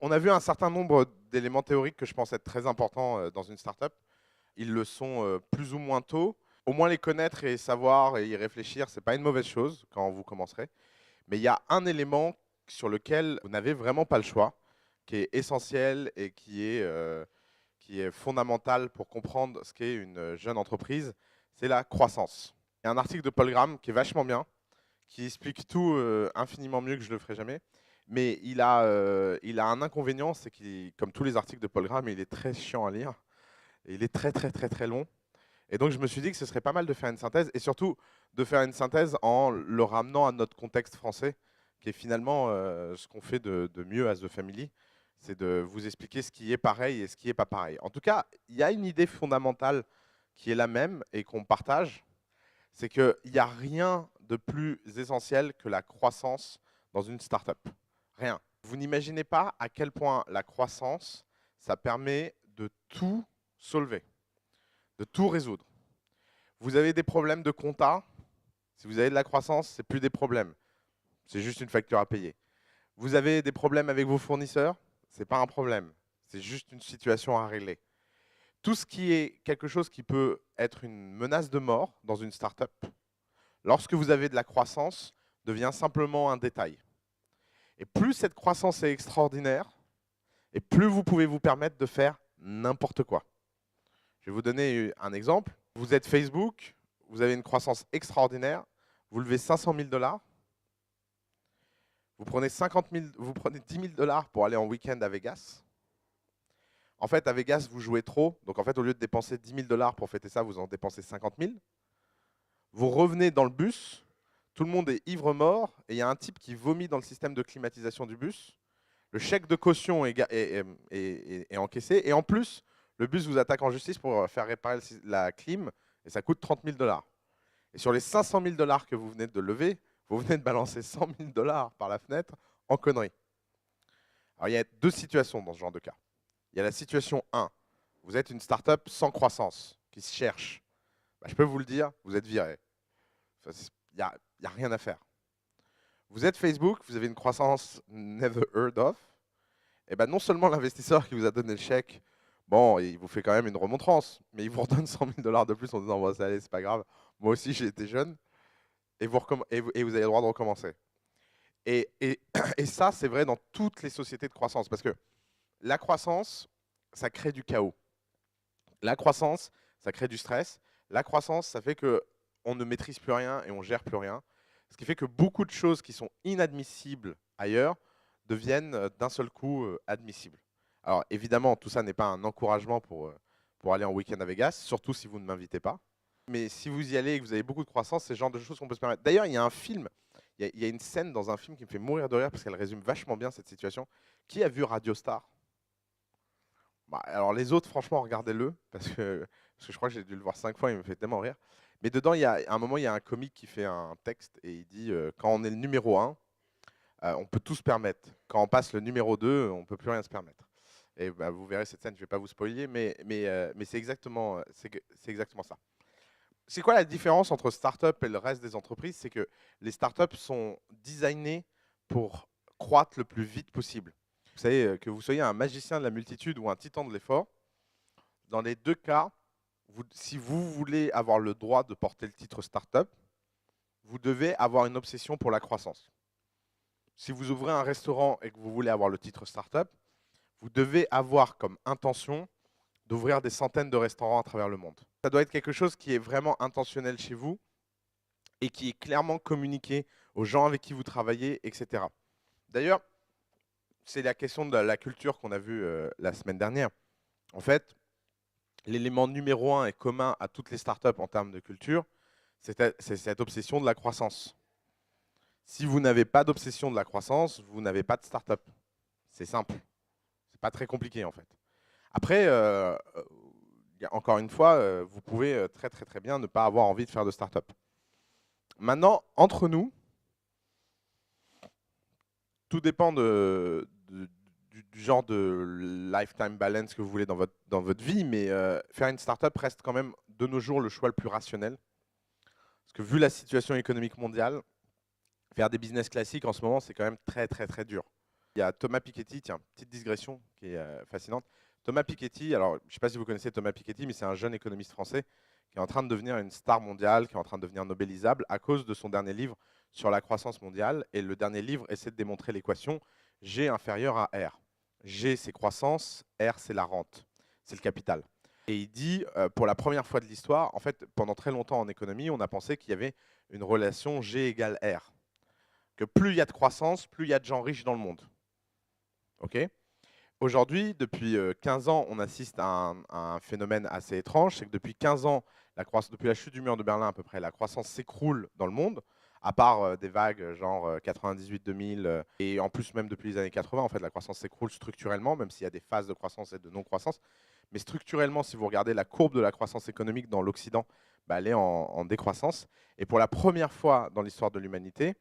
On a vu un certain nombre d'éléments théoriques que je pense être très importants dans une startup. Ils le sont plus ou moins tôt. Au moins les connaître et savoir et y réfléchir, c'est pas une mauvaise chose quand vous commencerez. Mais il y a un élément sur lequel vous n'avez vraiment pas le choix, qui est essentiel et qui est fondamental pour comprendre ce qu'est une jeune entreprise, c'est la croissance. Il y a un article de Paul Graham qui est vachement bien, qui explique tout infiniment mieux que je ne le ferai jamais. Mais il a un inconvénient, c'est qu'il, comme tous les articles de Paul Graham, il est très chiant à lire. Et il est très très très très long. Et donc je me suis dit que ce serait pas mal de faire une synthèse, et surtout de faire une synthèse en le ramenant à notre contexte français, qui est finalement ce qu'on fait de mieux à The Family, c'est de vous expliquer ce qui est pareil et ce qui n'est pas pareil. En tout cas, il y a une idée fondamentale qui est la même et qu'on partage, c'est qu'il n'y a rien de plus essentiel que la croissance dans une startup. Rien. Vous n'imaginez pas à quel point la croissance, ça permet de tout solver, de tout résoudre. Vous avez des problèmes de compta, si vous avez de la croissance, c'est plus des problèmes. C'est juste une facture à payer. Vous avez des problèmes avec vos fournisseurs, c'est pas un problème. C'est juste une situation à régler. Tout ce qui est quelque chose qui peut être une menace de mort dans une startup, lorsque vous avez de la croissance, devient simplement un détail. Et plus cette croissance est extraordinaire, et plus vous pouvez vous permettre de faire n'importe quoi. Je vais vous donner un exemple. Vous êtes Facebook, vous avez une croissance extraordinaire, vous levez 500 000 $, vous prenez 10 000 $ pour aller en week-end à Vegas. En fait, à Vegas, vous jouez trop. Donc, en fait, au lieu de dépenser 10 000 $ pour fêter ça, vous en dépensez 50 000. Vous revenez dans le bus, tout le monde est ivre-mort, et il y a un type qui vomit dans le système de climatisation du bus. Le chèque de caution est encaissé, et en plus, le bus vous attaque en justice pour faire réparer la clim, et ça coûte 30 000 $. Et sur les 500 000 $ que vous venez de lever, vous venez de balancer 100 000 $ par la fenêtre en conneries. Alors, il y a deux situations dans ce genre de cas. Il y a la situation 1. Vous êtes une startup sans croissance, qui se cherche. Bah, je peux vous le dire, vous êtes viré. Il n'y a rien à faire. Vous êtes Facebook, vous avez une croissance never heard of. Et ben non seulement l'investisseur qui vous a donné le chèque, bon, il vous fait quand même une remontrance, mais il vous redonne 100 000 $ de plus en disant, bon, ça allez, c'est pas grave. Moi aussi, j'ai été jeune. Et vous avez le droit de recommencer. Et ça, c'est vrai dans toutes les sociétés de croissance, parce que la croissance, ça crée du chaos. La croissance, ça crée du stress. La croissance, ça fait qu'on ne maîtrise plus rien et on gère plus rien. Ce qui fait que beaucoup de choses qui sont inadmissibles ailleurs deviennent d'un seul coup admissibles. Alors évidemment, tout ça n'est pas un encouragement pour aller en week-end à Vegas, surtout si vous ne m'invitez pas. Mais si vous y allez et que vous avez beaucoup de croissance, c'est le genre de choses qu'on peut se permettre. D'ailleurs, il y a un film, il y a une scène dans un film qui me fait mourir de rire parce qu'elle résume vachement bien cette situation. Qui a vu Radio Star? Bah, alors les autres, franchement, regardez-le, parce que je crois que j'ai dû le voir 5 fois, il me fait tellement rire. Mais dedans, à un moment, il y a un comique qui fait un texte et il dit quand on est le numéro 1, on peut tout se permettre. Quand on passe le numéro 2, on ne peut plus rien se permettre. Et bah, vous verrez cette scène, je ne vais pas vous spoiler, mais c'est exactement ça. C'est quoi la différence entre start-up et le reste des entreprises? C'est que les start-up sont designées pour croître le plus vite possible. Vous savez, que vous soyez un magicien de la multitude ou un titan de l'effort, dans les deux cas, si vous voulez avoir le droit de porter le titre start-up, vous devez avoir une obsession pour la croissance. Si vous ouvrez un restaurant et que vous voulez avoir le titre start-up, vous devez avoir comme intention d'ouvrir des centaines de restaurants à travers le monde. Ça doit être quelque chose qui est vraiment intentionnel chez vous et qui est clairement communiqué aux gens avec qui vous travaillez, etc. D'ailleurs, c'est la question de la culture qu'on a vue la semaine dernière. En fait, l'élément numéro 1 et commun à toutes les startups en termes de culture, c'est cette obsession de la croissance. Si vous n'avez pas d'obsession de la croissance, vous n'avez pas de startup. C'est simple. C'est pas très compliqué en fait. Après, encore une fois, vous pouvez très très très bien ne pas avoir envie de faire de startup. Maintenant, entre nous, tout dépend du du genre de lifetime balance que vous voulez dans votre vie, mais faire une startup reste quand même de nos jours le choix le plus rationnel. Parce que vu la situation économique mondiale, faire des business classiques en ce moment, c'est quand même très très très dur. Il y a Thomas Piketty, tiens, petite digression qui est fascinante. Thomas Piketty, alors je ne sais pas si vous connaissez Thomas Piketty, mais c'est un jeune économiste français qui est en train de devenir une star mondiale, qui est en train de devenir nobelisable à cause de son dernier livre sur la croissance mondiale. Et le dernier livre essaie de démontrer l'équation G inférieur à R. G, c'est croissance, R, c'est la rente, c'est le capital. Et il dit, pour la première fois de l'histoire, en fait, pendant très longtemps en économie, on a pensé qu'il y avait une relation G égale R. Que plus il y a de croissance, plus il y a de gens riches dans le monde. Ok. Aujourd'hui, depuis 15 ans, on assiste à un phénomène assez étrange, c'est que depuis 15 ans, depuis la chute du mur de Berlin à peu près, la croissance s'écroule dans le monde, à part des vagues genre 98-2000, et en plus même depuis les années 80, en fait, la croissance s'écroule structurellement, même s'il y a des phases de croissance et de non-croissance. Mais structurellement, si vous regardez la courbe de la croissance économique dans l'Occident, bah, elle est en décroissance. Et pour la première fois dans l'histoire de l'humanité,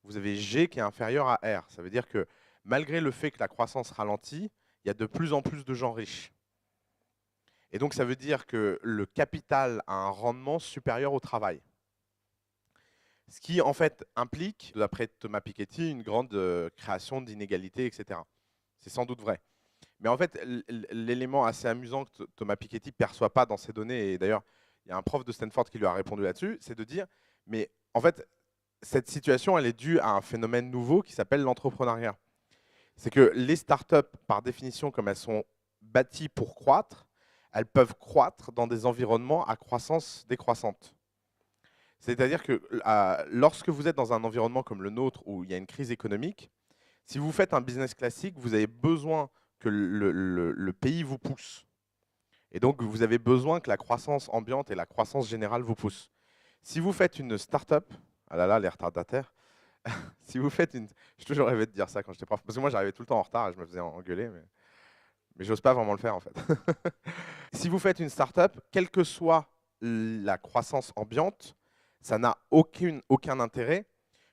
vous avez G qui est inférieur à R. Ça veut dire que malgré le fait que la croissance ralentit, il y a de plus en plus de gens riches. Et donc ça veut dire que le capital a un rendement supérieur au travail. Ce qui en fait implique, d'après Thomas Piketty, une grande création d'inégalités, etc. C'est sans doute vrai. Mais en fait, l'élément assez amusant que Thomas Piketty ne perçoit pas dans ces données, et d'ailleurs, il y a un prof de Stanford qui lui a répondu là-dessus, c'est de dire, mais en fait, cette situation, elle est due à un phénomène nouveau qui s'appelle l'entrepreneuriat. C'est que les startups, par définition, comme elles sont bâties pour croître, elles peuvent croître dans des environnements à croissance décroissante. C'est-à-dire que lorsque vous êtes dans un environnement comme le nôtre, où il y a une crise économique, si vous faites un business classique, vous avez besoin que le pays vous pousse. Et donc, vous avez besoin que la croissance ambiante et la croissance générale vous poussent. Si vous faites une startup, ah là là, les retardataires, si vous faites une... J'ai toujours rêvé de dire ça quand j'étais prof, parce que moi j'arrivais tout le temps en retard et je me faisais engueuler, mais j'ose pas vraiment le faire en fait. Si vous faites une startup, quelle que soit la croissance ambiante, ça n'a aucun intérêt,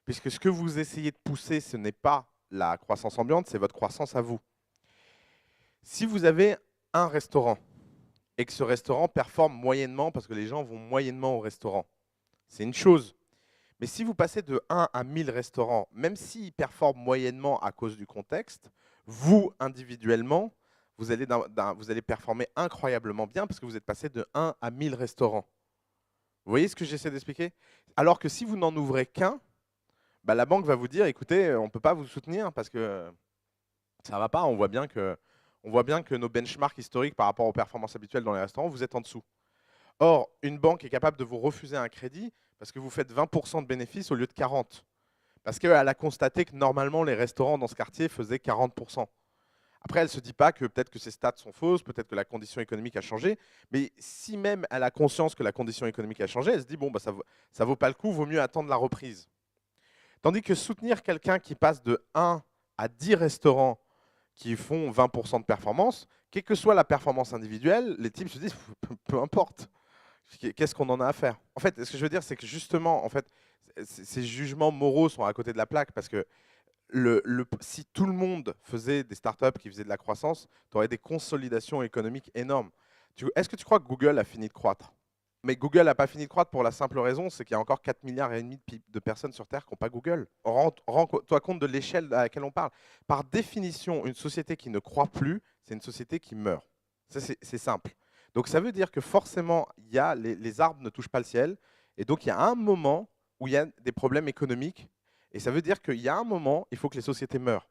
puisque ce que vous essayez de pousser, ce n'est pas la croissance ambiante, c'est votre croissance à vous. Si vous avez un restaurant et que ce restaurant performe moyennement parce que les gens vont moyennement au restaurant, c'est une chose. Mais si vous passez de 1 à 1000 restaurants, même s'ils performent moyennement à cause du contexte, vous, individuellement, vous allez performer incroyablement bien parce que vous êtes passé de 1 à 1000 restaurants. Vous voyez ce que j'essaie d'expliquer? Alors que si vous n'en ouvrez qu'un, bah, la banque va vous dire, écoutez, on ne peut pas vous soutenir parce que ça ne va pas, on voit bien que nos benchmarks historiques par rapport aux performances habituelles dans les restaurants, vous êtes en dessous. Or, une banque est capable de vous refuser un crédit parce que vous faites 20% de bénéfices au lieu de 40%. Parce qu'elle a constaté que normalement, les restaurants dans ce quartier faisaient 40%. Après, elle ne se dit pas que peut-être que ces stats sont fausses, peut-être que la condition économique a changé. Mais si même elle a conscience que la condition économique a changé, elle se dit, bon, bah, ça vaut pas le coup, vaut mieux attendre la reprise. Tandis que soutenir quelqu'un qui passe de 1 à 10 restaurants qui font 20% de performance, quelle que soit la performance individuelle, les teams se disent, peu importe. Qu'est-ce qu'on en a à faire? En fait, ce que je veux dire, c'est que justement, en fait, ces jugements moraux sont à côté de la plaque parce que si tout le monde faisait des startups qui faisaient de la croissance, tu aurais des consolidations économiques énormes. Est-ce que tu crois que Google a fini de croître? Mais Google n'a pas fini de croître pour la simple raison, c'est qu'il y a encore 4,5 milliards de personnes sur Terre qui n'ont pas Google. Rends-toi compte de l'échelle à laquelle on parle. Par définition, une société qui ne croît plus, c'est une société qui meurt. Ça, c'est simple. Donc ça veut dire que forcément, les arbres ne touchent pas le ciel, et donc il y a un moment où il y a des problèmes économiques, et ça veut dire qu'il y a un moment, il faut que les sociétés meurent.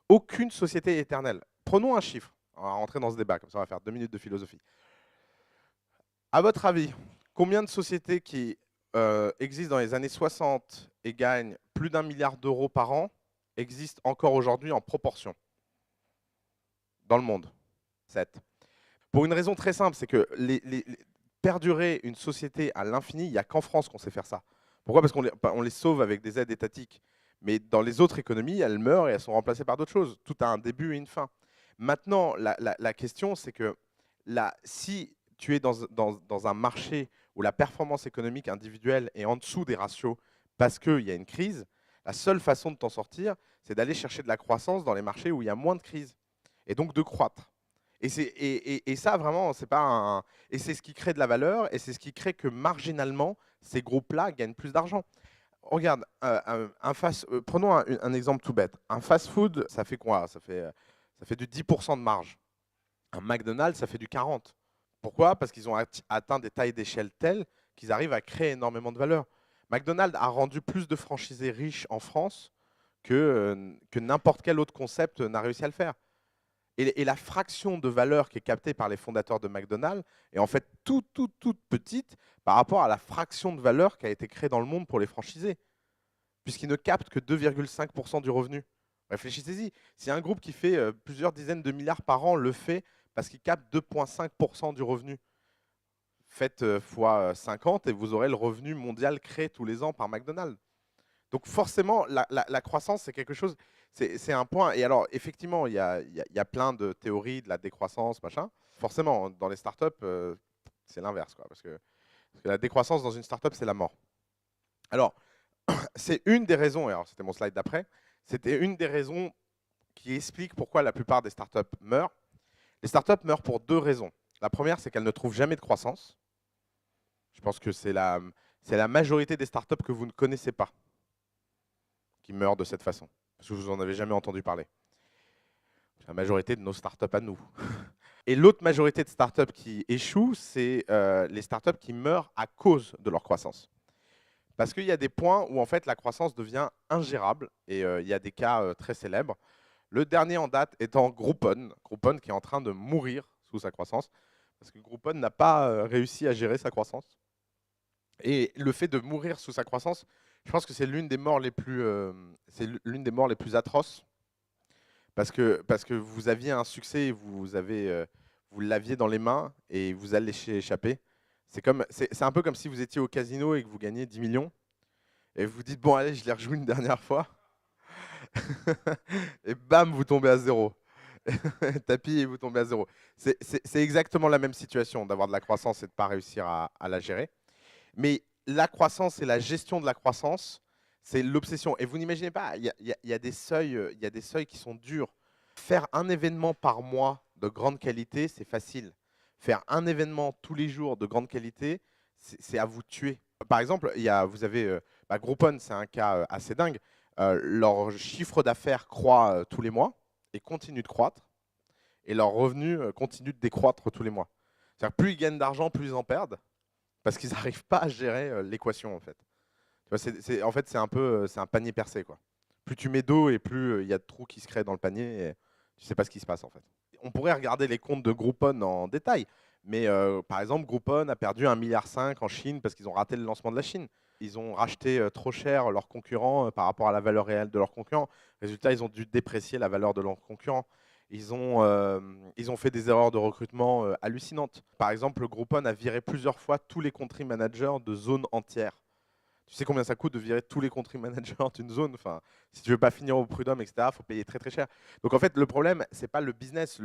Aucune société est éternelle. Prenons un chiffre. On va rentrer dans ce débat, comme ça on va faire 2 minutes de philosophie. À votre avis, combien de sociétés qui existent dans les années 60 et gagnent plus d'1 milliard d'euros par an existent encore aujourd'hui en proportion dans le monde? 7. Pour une raison très simple, c'est que perdurer une société à l'infini, il n'y a qu'en France qu'on sait faire ça. Pourquoi? Parce qu'on les sauve avec des aides étatiques. Mais dans les autres économies, elles meurent et elles sont remplacées par d'autres choses. Tout a un début et une fin. Maintenant, la question, c'est que si tu es dans un marché où la performance économique individuelle est en dessous des ratios parce qu'il y a une crise, la seule façon de t'en sortir, c'est d'aller chercher de la croissance dans les marchés où il y a moins de crise. et donc de croître. Et ça, vraiment, c'est pas un. Et c'est ce qui crée de la valeur, et c'est ce qui crée que marginalement, ces groupes-là gagnent plus d'argent. Regarde, prenons un exemple tout bête. Un fast-food, ça fait quoi? Ça fait du 10% de marge. Un McDonald's, ça fait du 40%. Pourquoi? Parce qu'ils ont atteint des tailles d'échelle telles qu'ils arrivent à créer énormément de valeur. McDonald's a rendu plus de franchisés riches en France que n'importe quel autre concept n'a réussi à le faire. Et la fraction de valeur qui est captée par les fondateurs de McDonald's est en fait toute petite par rapport à la fraction de valeur qui a été créée dans le monde pour les franchisés, puisqu'ils ne captent que 2,5% du revenu. Réfléchissez-y. Si un groupe qui fait plusieurs dizaines de milliards par an le fait parce qu'il capte 2,5% du revenu, faites fois 50 et vous aurez le revenu mondial créé tous les ans par McDonald's. Donc forcément, la croissance, c'est quelque chose, c'est un point. Et alors, effectivement, il y a plein de théories de la décroissance, machin. Forcément, dans les startups, c'est l'inverse, quoi, parce que la décroissance dans une startup, c'est la mort. Alors, c'est une des raisons, et alors c'était mon slide d'après, c'était une des raisons qui explique pourquoi la plupart des startups meurent. Les startups meurent pour deux raisons. La première, c'est qu'elles ne trouvent jamais de croissance. Je pense que c'est la majorité des startups que vous ne connaissez pas qui meurent de cette façon, parce que vous n'en avez jamais entendu parler. La majorité de nos startups à nous. Et l'autre majorité de startups qui échouent, c'est les startups qui meurent à cause de leur croissance. Parce qu'il y a des points où en fait la croissance devient ingérable, et il y a des cas très célèbres. Le dernier en date étant Groupon. Groupon qui est en train de mourir sous sa croissance, parce que Groupon n'a pas réussi à gérer sa croissance. Et le fait de mourir sous sa croissance, je pense que c'est l'une des morts les plus, atroces, parce que vous aviez un succès, vous l'aviez dans les mains et vous allez laisser échapper. C'est un peu comme si vous étiez au casino et que vous gagnez 10 millions et vous dites bon allez, je les rejoue une dernière fois et bam, vous tombez à zéro. Tapis et vous tombez à zéro. C'est exactement la même situation d'avoir de la croissance et de ne pas réussir à la gérer. Mais la croissance et la gestion de la croissance, c'est l'obsession. Et vous n'imaginez pas, il y a des seuils qui sont durs. Faire un événement par mois de grande qualité, c'est facile. Faire un événement tous les jours de grande qualité, c'est à vous tuer. Par exemple, vous avez Groupon, c'est un cas assez dingue. Leur chiffre d'affaires croît tous les mois et continue de croître. Et leurs revenus continuent de décroître tous les mois. C'est-à-dire plus ils gagnent d'argent, plus ils en perdent. Parce qu'ils n'arrivent pas à gérer l'équation, en fait. Tu vois, en fait, c'est un panier percé, quoi. Plus tu mets d'eau et plus il y a de trous qui se créent dans le panier et tu sais pas ce qui se passe, en fait. On pourrait regarder les comptes de Groupon en détail, mais par exemple, Groupon a perdu 1,5 milliard en Chine parce qu'ils ont raté le lancement de la Chine. Ils ont racheté trop cher leurs concurrents par rapport à la valeur réelle de leurs concurrents. Résultat, ils ont dû déprécier la valeur de leurs concurrents. Ils ont fait des erreurs de recrutement hallucinantes. Par exemple, Groupon a viré plusieurs fois tous les country managers de zones entières. Tu sais combien ça coûte de virer tous les country managers d'une zone? Enfin, si tu veux pas finir au prud'homme, etc., il faut payer très très cher. Donc en fait, le problème, c'est pas le business.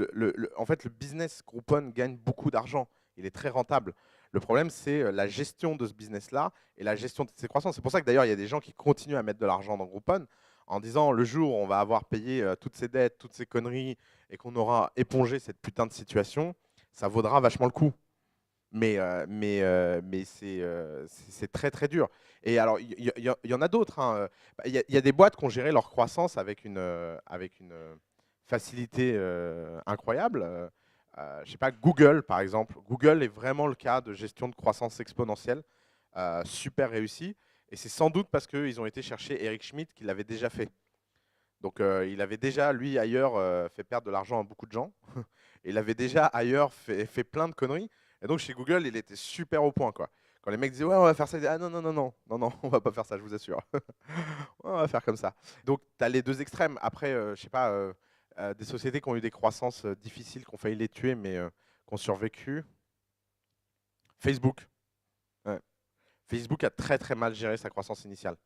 En fait, le business Groupon gagne beaucoup d'argent. Il est très rentable. Le problème, c'est la gestion de ce business-là et la gestion de ses croissances. C'est pour ça que d'ailleurs, il y a des gens qui continuent à mettre de l'argent dans Groupon en disant le jour où on va avoir payé toutes ces dettes, toutes ces conneries et qu'on aura épongé cette putain de situation, ça vaudra vachement le coup. Mais c'est très très dur. Et alors, il y en a d'autres, hein. Il y a des boîtes qui ont géré leur croissance avec une facilité incroyable. Je sais pas, Google, par exemple. Google est vraiment le cas de gestion de croissance exponentielle, super réussi. Et c'est sans doute parce qu'ils ont été chercher Eric Schmidt, qui l'avait déjà fait. Donc, il avait déjà, lui, ailleurs, fait perdre de l'argent à beaucoup de gens. Il avait déjà, ailleurs, fait plein de conneries. Et donc, chez Google, il était super au point, quoi. Quand les mecs disaient, ouais, on va faire ça, ils disaient, ah non, non, non, non, non, non, on va pas faire ça, je vous assure. On va faire comme ça. Donc, tu as les deux extrêmes. Après, je sais pas, des sociétés qui ont eu des croissances difficiles, qui ont failli les tuer, mais qui ont survécu. Facebook. Ouais. Facebook a très, très mal géré sa croissance initiale.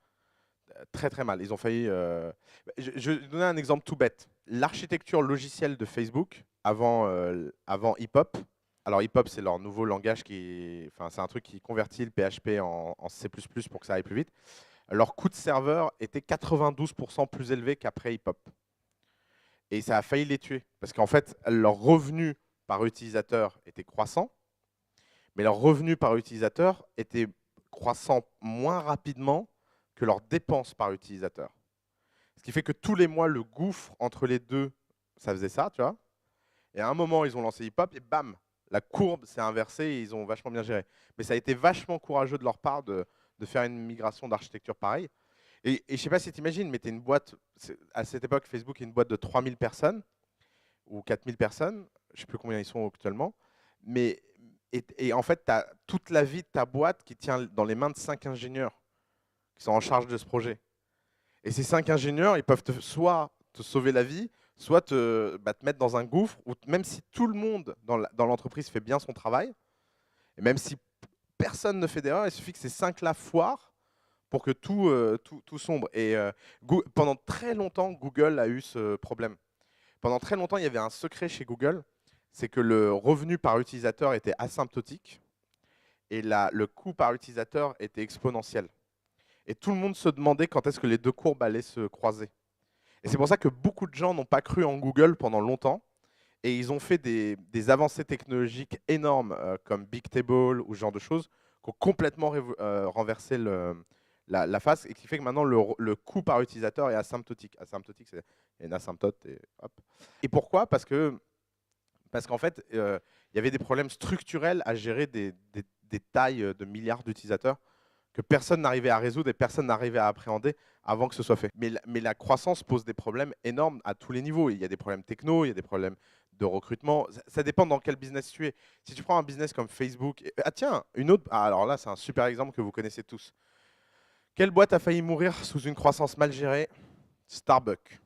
Très très mal. Ils ont failli. Je vais donner un exemple tout bête. L'architecture logicielle de Facebook avant Hip-Hop. Alors Hip-Hop, c'est leur nouveau langage enfin, c'est un truc qui convertit le PHP en C++ pour que ça aille plus vite. Leur coût de serveur était 92% plus élevé qu'après Hip-Hop. Et ça a failli les tuer. Parce qu'en fait, leur revenu par utilisateur était croissant, mais leur revenu par utilisateur était croissant moins rapidement que leurs dépenses par utilisateur. Ce qui fait que tous les mois, le gouffre entre les deux, ça faisait ça, tu vois. Et à un moment, ils ont lancé Hip-Hop et bam, la courbe s'est inversée et ils ont vachement bien géré. Mais ça a été vachement courageux de leur part de faire une migration d'architecture pareille. Et je ne sais pas si tu imagines, mais tu es une boîte, à cette époque, Facebook est une boîte de 3000 personnes ou 4000 personnes, je ne sais plus combien ils sont actuellement. Mais, et en fait, tu as toute la vie de ta boîte qui tient dans les mains de 5 ingénieurs qui sont en charge de ce projet. Et ces 5 ingénieurs, ils peuvent soit te sauver la vie, soit te mettre dans un gouffre, ou même si tout le monde dans l'entreprise fait bien son travail, et même si personne ne fait d'erreur, il suffit que ces 5-là foirent pour que tout sombre. Et pendant très longtemps, Google a eu ce problème. Pendant très longtemps, il y avait un secret chez Google, c'est que le revenu par utilisateur était asymptotique et le coût par utilisateur était exponentiel. Et tout le monde se demandait quand est-ce que les deux courbes allaient se croiser. Et c'est pour ça que beaucoup de gens n'ont pas cru en Google pendant longtemps. Et ils ont fait des avancées technologiques énormes, comme Bigtable ou ce genre de choses, qui ont complètement renversé la face et qui fait que maintenant le coût par utilisateur est asymptotique. Asymptotique, c'est une asymptote et hop. Et pourquoi? Parce qu'en fait, il y avait des problèmes structurels à gérer des tailles de milliards d'utilisateurs que personne n'arrivait à résoudre et personne n'arrivait à appréhender avant que ce soit fait. Mais la croissance pose des problèmes énormes à tous les niveaux. Il y a des problèmes techno, il y a des problèmes de recrutement. Ça dépend dans quel business tu es. Si tu prends un business comme Facebook, ah tiens, une autre. Ah, alors là, c'est un super exemple que vous connaissez tous. Quelle boîte a failli mourir sous une croissance mal gérée? Starbucks.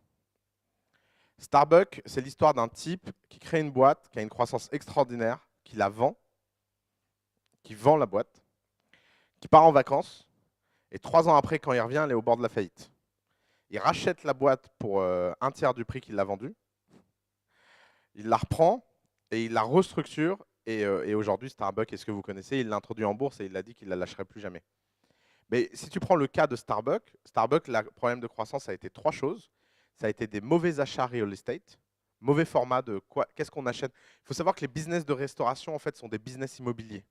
Starbucks, c'est l'histoire d'un type qui crée une boîte, qui a une croissance extraordinaire, qui la vend, qui vend la boîte, qui part en vacances, et 3 ans après, quand il revient, elle est au bord de la faillite. Il rachète la boîte pour un tiers du prix qu'il l'a vendue, il la reprend et il la restructure, et aujourd'hui, Starbucks, est-ce que vous connaissez, il l'a introduit en bourse et il a dit qu'il ne la lâcherait plus jamais. Mais si tu prends le cas de Starbucks, le problème de croissance a été 3 choses. Ça a été des mauvais achats real estate, mauvais format de quoi, qu'est-ce qu'on achète. Il faut savoir que les business de restauration, en fait, sont des business immobiliers.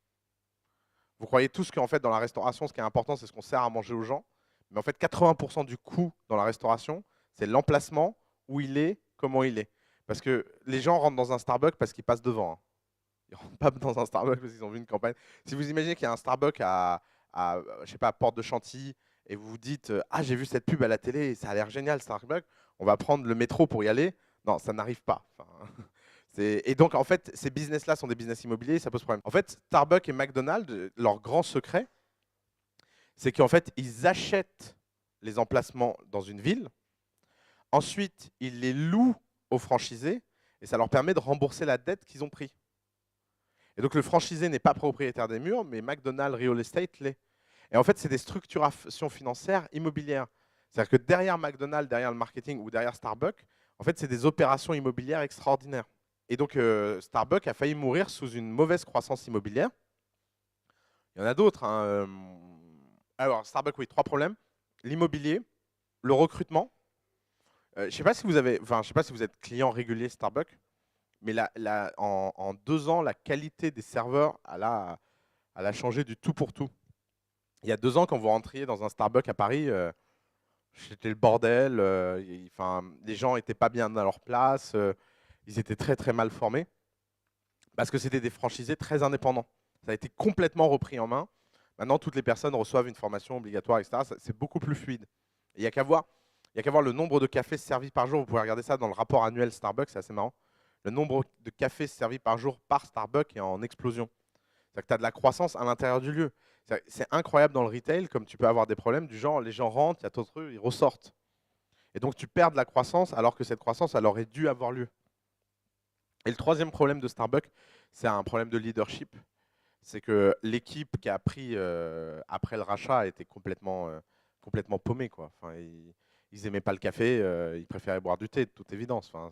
Vous croyez tous qu'en fait, dans la restauration, ce qui est important, c'est ce qu'on sert à manger aux gens. Mais en fait, 80% du coût dans la restauration, c'est l'emplacement, où il est, comment il est. Parce que les gens rentrent dans un Starbucks parce qu'ils passent devant, hein. Ils ne rentrent pas dans un Starbucks parce qu'ils ont vu une campagne. Si vous imaginez qu'il y a un Starbucks je sais pas, à Porte de Chantilly, et vous vous dites ah, j'ai vu cette pub à la télé, ça a l'air génial, Starbucks, on va prendre le métro pour y aller. Non, ça n'arrive pas. Enfin, et donc, en fait, ces business-là sont des business immobiliers, ça pose problème. En fait, Starbucks et McDonald's, leur grand secret, c'est qu'en fait, ils achètent les emplacements dans une ville. Ensuite, ils les louent aux franchisés et ça leur permet de rembourser la dette qu'ils ont prise. Et donc, le franchisé n'est pas propriétaire des murs, mais McDonald's Real Estate l'est. Et en fait, c'est des structurations financières immobilières. C'est-à-dire que derrière McDonald's, derrière le marketing ou derrière Starbucks, en fait, c'est des opérations immobilières extraordinaires. Et donc, Starbucks a failli mourir sous une mauvaise croissance immobilière. Il y en a d'autres, hein. Alors, Starbucks, oui, 3 problèmes. L'immobilier, le recrutement. Je ne sais pas si vous je sais pas si vous êtes client régulier Starbucks, mais en 2 ans, la qualité des serveurs, elle a changé du tout pour tout. Il y a 2 ans, quand vous rentriez dans un Starbucks à Paris, c'était le bordel. Les gens n'étaient pas bien à leur place. Ils étaient très très mal formés parce que c'était des franchisés très indépendants. Ça a été complètement repris en main. Maintenant, toutes les personnes reçoivent une formation obligatoire, etc. C'est beaucoup plus fluide. Il n'y a qu'à voir le nombre de cafés servis par jour. Vous pouvez regarder ça dans le rapport annuel Starbucks, c'est assez marrant. Le nombre de cafés servis par jour par Starbucks est en explosion. C'est-à-dire que tu as de la croissance à l'intérieur du lieu. C'est incroyable dans le retail, comme tu peux avoir des problèmes du genre, les gens rentrent, il y a d'autres trucs, ils ressortent. Et donc tu perds de la croissance alors que cette croissance, elle aurait dû avoir lieu. Et le troisième problème de Starbucks, c'est un problème de leadership. C'est que l'équipe qui a pris après le rachat était complètement paumée, quoi. Enfin, ils n'aimaient pas le café, ils préféraient boire du thé, de toute évidence. Enfin,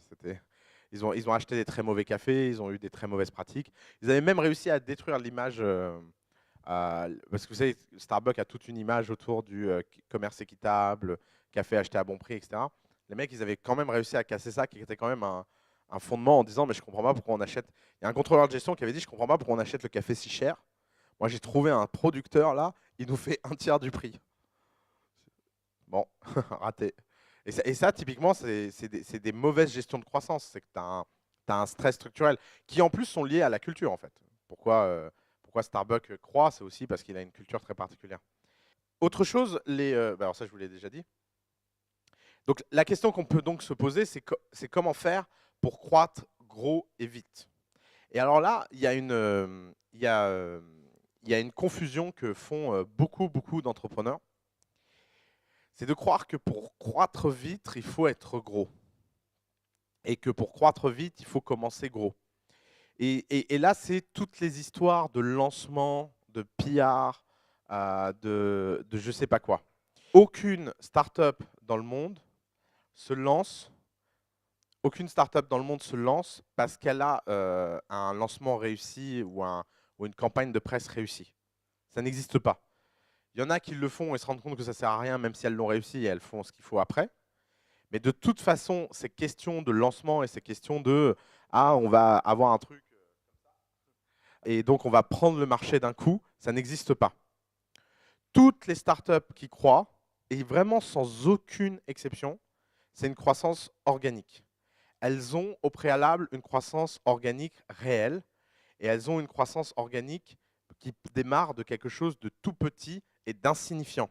ils ont acheté des très mauvais cafés, ils ont eu des très mauvaises pratiques. Ils avaient même réussi à détruire l'image, parce que vous savez, Starbucks a toute une image autour du commerce équitable, café acheté à bon prix, etc. Les mecs, ils avaient quand même réussi à casser ça, qui était quand même un fondement en disant, mais je comprends pas pourquoi on achète. Il y a un contrôleur de gestion qui avait dit, je comprends pas pourquoi on achète le café si cher. Moi, j'ai trouvé un producteur là, il nous fait un tiers du prix. Bon, raté. Et ça, typiquement, c'est des mauvaises gestions de croissance. C'est que tu as, un stress structurel qui, en plus, sont liés à la culture, en fait. Pourquoi Starbucks croît, c'est aussi parce qu'il a une culture très particulière. Autre chose, alors ça, je vous l'ai déjà dit. Donc, la question qu'on peut donc se poser, c'est comment faire pour croître gros et vite. Et alors là, il y a une confusion que font beaucoup d'entrepreneurs. C'est de croire que pour croître vite, il faut être gros. Et que pour croître vite, il faut commencer gros. Et là, c'est toutes les histoires de lancement, de PR, de je sais pas quoi. Aucune start-up dans le monde se lance, parce qu'elle a un lancement réussi ou une campagne de presse réussie. Ça n'existe pas. Il y en a qui le font et se rendent compte que ça ne sert à rien, même si elles l'ont réussi et elles font ce qu'il faut après. Mais de toute façon, ces questions de lancement et ces questions de « Ah, on va avoir un truc et donc on va prendre le marché d'un coup », ça n'existe pas. Toutes les startups qui croient, et vraiment sans aucune exception, c'est une croissance organique. Elles ont au préalable une croissance organique réelle et elles ont une croissance organique qui démarre de quelque chose de tout petit et d'insignifiant.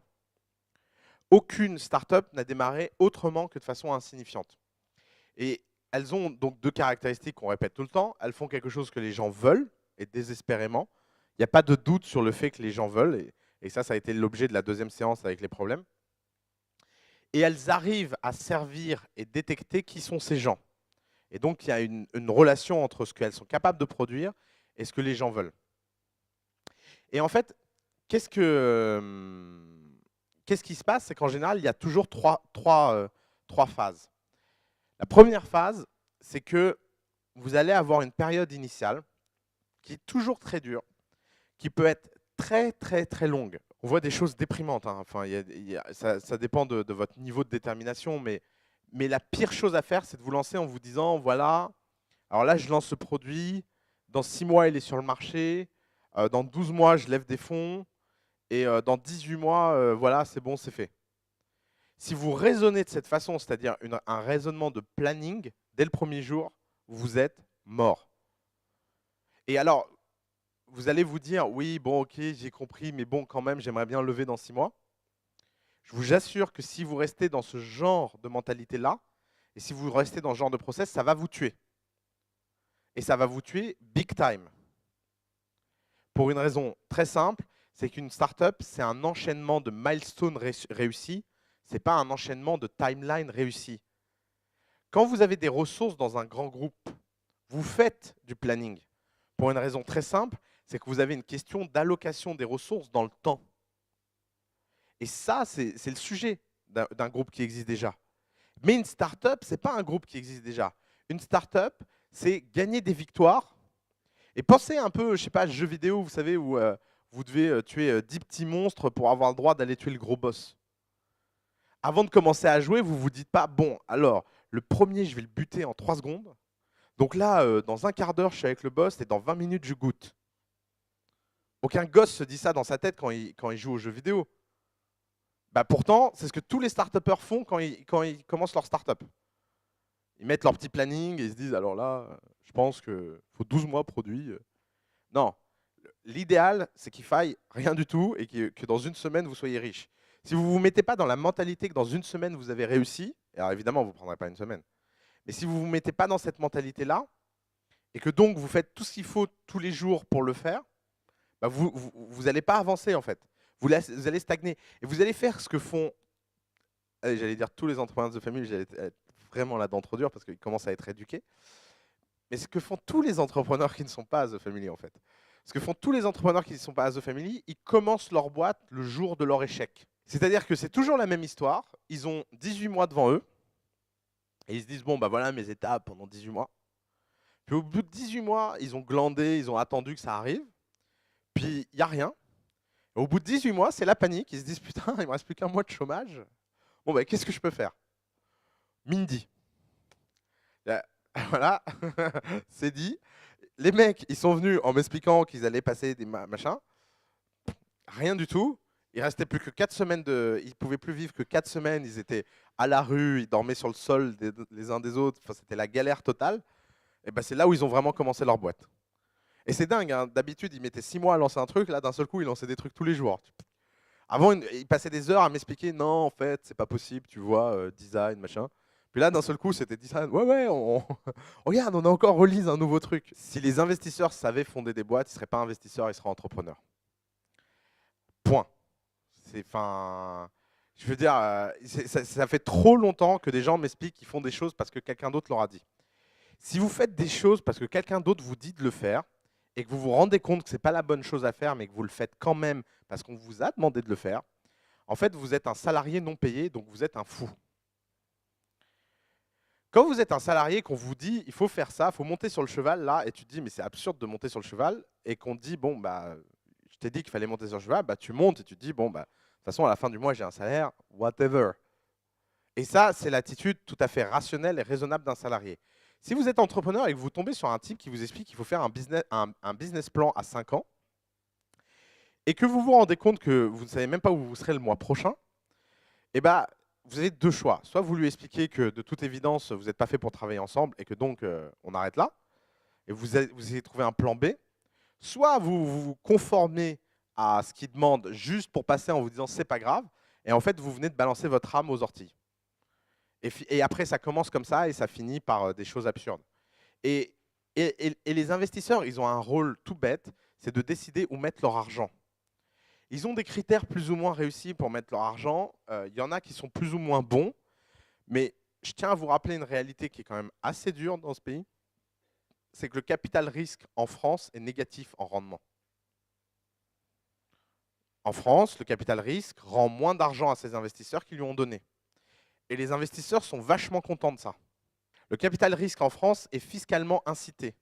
Aucune startup n'a démarré autrement que de façon insignifiante. Et elles ont donc deux caractéristiques qu'on répète tout le temps. Elles font quelque chose que les gens veulent, et désespérément. Il n'y a pas de doute sur le fait que les gens veulent, et ça a été l'objet de la deuxième séance avec les problèmes. Et elles arrivent à servir et détecter qui sont ces gens. Et donc, il y a une relation entre ce qu'elles sont capables de produire et ce que les gens veulent. Et en fait, qu'est-ce qui se passe? C'est qu'en général, il y a toujours trois phases. La première phase, c'est que vous allez avoir une période initiale qui est toujours très dure, qui peut être très longue. On voit des choses déprimantes. Hein. Enfin, ça dépend de votre niveau de détermination, mais la pire chose à faire, c'est de vous lancer en vous disant, voilà, alors là, je lance ce produit, dans 6 mois, il est sur le marché, dans 12 mois, je lève des fonds, et dans 18 mois, voilà, c'est bon, c'est fait. Si vous raisonnez de cette façon, c'est-à-dire un raisonnement de planning, dès le premier jour, vous êtes mort. Et alors, vous allez vous dire, oui, bon, ok, j'ai compris, mais bon, quand même, j'aimerais bien lever dans 6 mois. Je vous assure que si vous restez dans ce genre de mentalité-là, et si vous restez dans ce genre de process, ça va vous tuer. Et ça va vous tuer big time. Pour une raison très simple, c'est qu'une startup, c'est un enchaînement de milestones réussis, ce n'est pas un enchaînement de timeline réussi. Quand vous avez des ressources dans un grand groupe, vous faites du planning. Pour une raison très simple, c'est que vous avez une question d'allocation des ressources dans le temps. Et ça, c'est le sujet d'un groupe qui existe déjà. Mais une startup, ce n'est pas un groupe qui existe déjà. Une startup, c'est gagner des victoires. Et pensez un peu, je sais pas, jeu vidéo, vous savez, où vous devez tuer 10 petits monstres pour avoir le droit d'aller tuer le gros boss. Avant de commencer à jouer, vous ne vous dites pas, bon, alors, le premier, je vais le buter en 3 secondes. Donc là, dans un quart d'heure, je suis avec le boss et dans 20 minutes, je goûte. Aucun gosse se dit ça dans sa tête quand il joue aux jeux vidéo. Bah pourtant, c'est ce que tous les start-upers font quand ils commencent leur start-up. Ils mettent leur petit planning et ils se disent, alors là, je pense qu'il faut 12 mois produits. Non, l'idéal, c'est qu'il faille rien du tout et que dans une semaine, vous soyez riche. Si vous ne vous mettez pas dans la mentalité que dans une semaine, vous avez réussi, alors évidemment, vous ne prendrez pas une semaine, mais si vous ne vous mettez pas dans cette mentalité-là, et que donc vous faites tout ce qu'il faut tous les jours pour le faire, bah vous n'allez pas avancer en fait. Vous allez stagner. Et vous allez faire ce que font, j'allais dire tous les entrepreneurs de famille, j'allais être vraiment là d'entre dur parce qu'ils commencent à être éduqués. Mais ce que font tous les entrepreneurs qui ne sont pas à The Family en fait. Ce que font tous les entrepreneurs qui ne sont pas à The Family, ils commencent leur boîte le jour de leur échec. C'est-à-dire que c'est toujours la même histoire. Ils ont 18 mois devant eux. Et ils se disent, bon, bah voilà mes étapes pendant 18 mois. Puis au bout de 18 mois, ils ont glandé, ils ont attendu que ça arrive. Puis il n'y a rien. Et au bout de 18 mois, c'est la panique. Ils se disent, putain, il ne me reste plus qu'un mois de chômage. Bon, bah qu'est-ce que je peux faire? Mindy. Euh, Voilà, c'est dit. Les mecs, ils sont venus en m'expliquant qu'ils allaient passer des machins. Rien du tout. Il restait plus que 4 semaines Ils pouvaient plus vivre que 4 semaines. Ils étaient à la rue, ils dormaient sur le sol les uns des autres. Enfin, c'était la galère totale. Et ben, c'est là où ils ont vraiment commencé leur boîte. Et c'est dingue, hein. D'habitude, ils mettaient 6 mois à lancer un truc. Là, d'un seul coup, ils lançaient des trucs tous les jours. Avant, ils passaient des heures à m'expliquer, non, en fait, c'est pas possible, tu vois, design, machin. Puis là, d'un seul coup, c'était design. Ouais, ouais, regarde, on a encore release un nouveau truc. Si les investisseurs savaient fonder des boîtes, ils seraient pas investisseurs, ils seraient entrepreneurs. Point. C'est, enfin, je veux dire, ça fait trop longtemps que des gens m'expliquent qu'ils font des choses parce que quelqu'un d'autre leur a dit. Si vous faites des choses parce que quelqu'un d'autre vous dit de le faire et que vous vous rendez compte que ce n'est pas la bonne chose à faire, mais que vous le faites quand même parce qu'on vous a demandé de le faire, en fait, vous êtes un salarié non payé, donc vous êtes un fou. Quand vous êtes un salarié, qu'on vous dit il faut faire ça, il faut monter sur le cheval là, et tu te dis mais c'est absurde de monter sur le cheval, et qu'on te dit bon bah je t'ai dit qu'il fallait monter sur le cheval, bah tu montes et tu te dis bon bah de toute façon à la fin du mois j'ai un salaire, whatever. Et ça c'est l'attitude tout à fait rationnelle et raisonnable d'un salarié. Si vous êtes entrepreneur et que vous tombez sur un type qui vous explique qu'il faut faire un business plan à 5 ans, et que vous vous rendez compte que vous ne savez même pas où vous serez le mois prochain, eh ben, vous avez deux choix. Soit vous lui expliquez que de toute évidence, vous n'êtes pas fait pour travailler ensemble et que donc on arrête là, et vous essayez de trouver un plan B. Soit vous vous conformez à ce qu'il demande juste pour passer en vous disant c'est pas grave, et en fait vous venez de balancer votre âme aux orties. Et après ça commence comme ça et ça finit par des choses absurdes. Et, et les investisseurs, ils ont un rôle tout bête, c'est de décider où mettre leur argent. Ils ont des critères plus ou moins réussis pour mettre leur argent. Il y en a qui sont plus ou moins bons. Mais je tiens à vous rappeler une réalité qui est quand même assez dure dans ce pays. C'est que le capital risque en France est négatif en rendement. En France, le capital risque rend moins d'argent à ses investisseurs qui lui ont donné. Et les investisseurs sont vachement contents de ça. Le capital risque en France est fiscalement incité.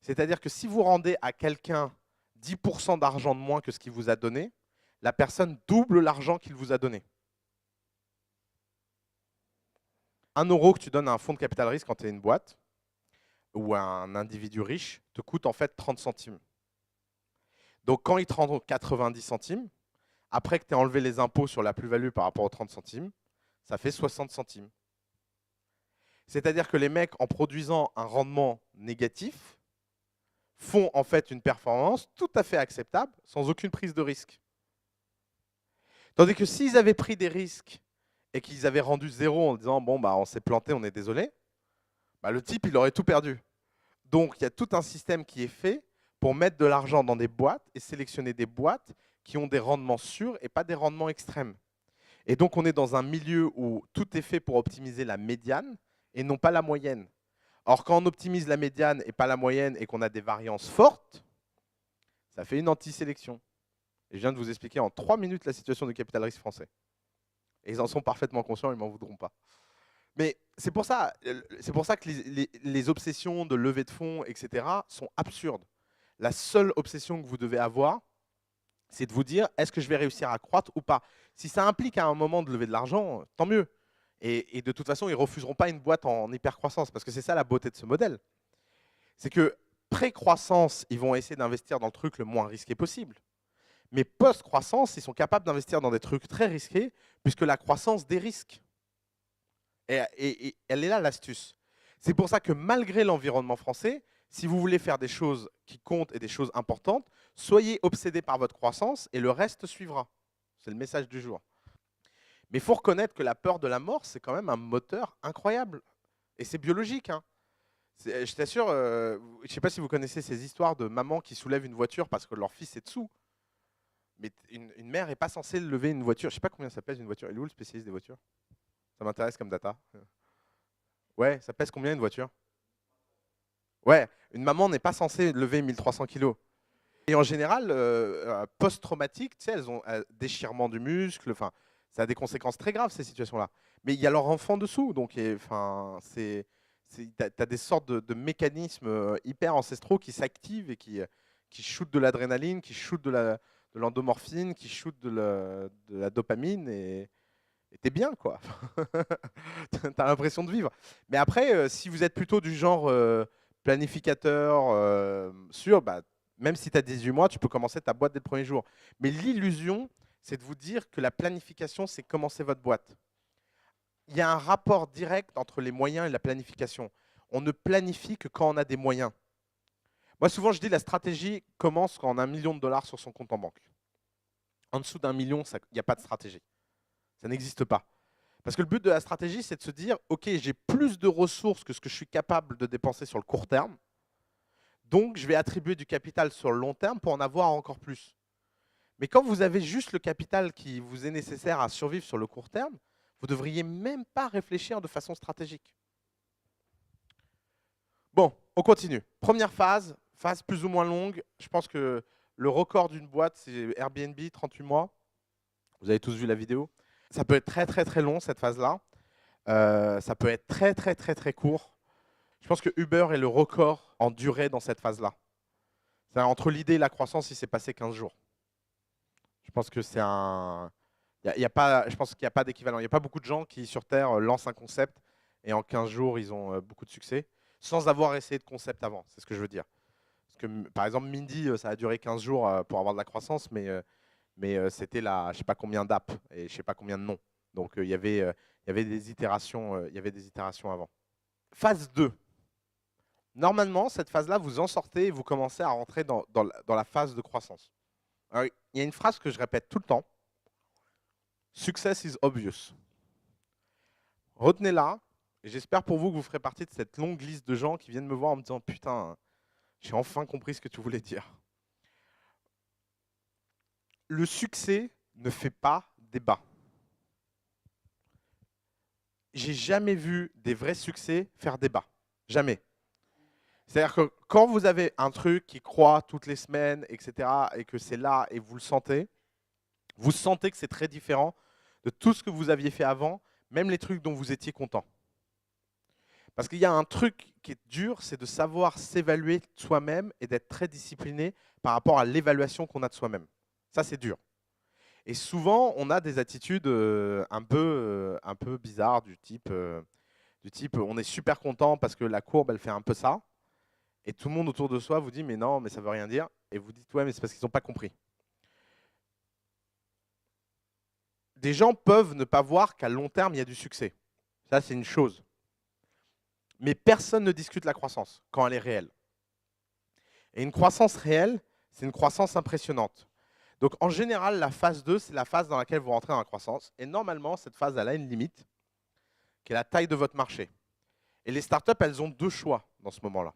C'est-à-dire que si vous rendez à quelqu'un 10% d'argent de moins que ce qu'il vous a donné, la personne double l'argent qu'il vous a donné. 1 € que tu donnes à un fonds de capital risque quand tu es une boîte ou à un individu riche te coûte en fait 30 centimes. Donc quand il te rend 90 centimes, après que tu aies enlevé les impôts sur la plus-value par rapport aux 30 centimes, ça fait 60 centimes. C'est-à-dire que les mecs, en produisant un rendement négatif, font en fait une performance tout à fait acceptable, sans aucune prise de risque. Tandis que s'ils avaient pris des risques et qu'ils avaient rendu zéro en disant bon bah on s'est planté, on est désolé, bah, le type il aurait tout perdu. Donc il y a tout un système qui est fait pour mettre de l'argent dans des boîtes et sélectionner des boîtes qui ont des rendements sûrs et pas des rendements extrêmes. Et donc on est dans un milieu où tout est fait pour optimiser la médiane et non pas la moyenne. Or quand on optimise la médiane et pas la moyenne et qu'on a des variances fortes, ça fait une anti-sélection. Et je viens de vous expliquer en 3 minutes la situation du capital risque français. Et ils en sont parfaitement conscients, ils ne m'en voudront pas. Mais c'est pour ça que les obsessions de levée de fonds, etc., sont absurdes. La seule obsession que vous devez avoir, c'est de vous dire, est-ce que je vais réussir à croître ou pas? Si ça implique à un moment de lever de l'argent, tant mieux. Et de toute façon, ils ne refuseront pas une boîte en hyper-croissance, parce que c'est ça la beauté de ce modèle. C'est que pré-croissance, ils vont essayer d'investir dans le truc le moins risqué possible. Mais post-croissance, ils sont capables d'investir dans des trucs très risqués, puisque la croissance dérisque. Et elle est là l'astuce. C'est pour ça que malgré l'environnement français, si vous voulez faire des choses qui comptent et des choses importantes, soyez obsédés par votre croissance et le reste suivra. C'est le message du jour. Mais il faut reconnaître que la peur de la mort, c'est quand même un moteur incroyable. Et c'est biologique. Hein. Je t'assure, je ne sais pas si vous connaissez ces histoires de mamans qui soulèvent une voiture parce que leur fils est dessous. Mais une mère n'est pas censée lever une voiture. Je ne sais pas combien ça pèse une voiture. Il est où le spécialiste des voitures? Ça m'intéresse comme data. Ouais, ça pèse combien une voiture? Ouais, une maman n'est pas censée lever 1300 kilos. Et en général, post-traumatique, tu sais, elles ont déchirement du muscle, enfin, ça a des conséquences très graves, ces situations-là. Mais il y a leur enfant dessous, donc tu as des sortes de mécanismes hyper ancestraux qui s'activent et qui shootent de l'adrénaline, qui shootent de l'endomorphine, qui shootent de la dopamine. Et Et t'es bien, quoi. T'as l'impression de vivre. Mais après, si vous êtes plutôt du genre planificateur sûr, bah, même si tu as 18 mois, tu peux commencer ta boîte dès le premier jour. Mais l'illusion, c'est de vous dire que la planification, c'est commencer votre boîte. Il y a un rapport direct entre les moyens et la planification. On ne planifie que quand on a des moyens. Moi, souvent, je dis la stratégie commence quand on a $1 million sur son compte en banque. En dessous d'1 million, il n'y a pas de stratégie. Ça n'existe pas. Parce que le but de la stratégie, c'est de se dire, OK, j'ai plus de ressources que ce que je suis capable de dépenser sur le court terme. Donc, je vais attribuer du capital sur le long terme pour en avoir encore plus. Mais quand vous avez juste le capital qui vous est nécessaire à survivre sur le court terme, vous ne devriez même pas réfléchir de façon stratégique. Bon, on continue. Première phase, phase plus ou moins longue. Je pense que le record d'une boîte, c'est Airbnb, 38 mois. Vous avez tous vu la vidéo. Ça peut être très très très long, cette phase-là. Ça peut être très très très très court. Je pense que Uber est le record en durée dans cette phase-là. Entre l'idée et la croissance, il s'est passé 15 jours. Je pense que c'est un... je pense qu'il n'y a pas d'équivalent. Il n'y a pas beaucoup de gens qui, sur Terre, lancent un concept et en 15 jours, ils ont beaucoup de succès, sans avoir essayé de concept avant. C'est ce que je veux dire. Parce que, par exemple, Mindy, ça a duré 15 jours pour avoir de la croissance, mais c'était je ne sais pas combien d'apps et je ne sais pas combien de noms. Donc, il y avait des itérations avant. Phase 2. Normalement, cette phase-là, vous en sortez et vous commencez à rentrer dans la phase de croissance. Alors, il y a une phrase que je répète tout le temps. Success is obvious. Retenez-la, et j'espère pour vous que vous ferez partie de cette longue liste de gens qui viennent me voir en me disant « Putain, j'ai enfin compris ce que tu voulais dire. » Le succès ne fait pas débat. J'ai jamais vu des vrais succès faire débat. Jamais. C'est-à-dire que quand vous avez un truc qui croît toutes les semaines, etc., et que c'est là et vous sentez que c'est très différent de tout ce que vous aviez fait avant, même les trucs dont vous étiez content. Parce qu'il y a un truc qui est dur, c'est de savoir s'évaluer soi-même et d'être très discipliné par rapport à l'évaluation qu'on a de soi-même. Ça, c'est dur. Et souvent, on a des attitudes un peu bizarres du type on est super content parce que la courbe, elle fait un peu ça. Et tout le monde autour de soi vous dit mais non, mais ça veut rien dire. Et vous dites ouais, mais c'est parce qu'ils n'ont pas compris. Des gens peuvent ne pas voir qu'à long terme, il y a du succès. Ça, c'est une chose. Mais personne ne discute la croissance quand elle est réelle. Et une croissance réelle, c'est une croissance impressionnante. Donc en général, la phase 2, c'est la phase dans laquelle vous rentrez dans la croissance. Et normalement, cette phase, elle a une limite, qui est la taille de votre marché. Et les startups, elles ont deux choix dans ce moment-là.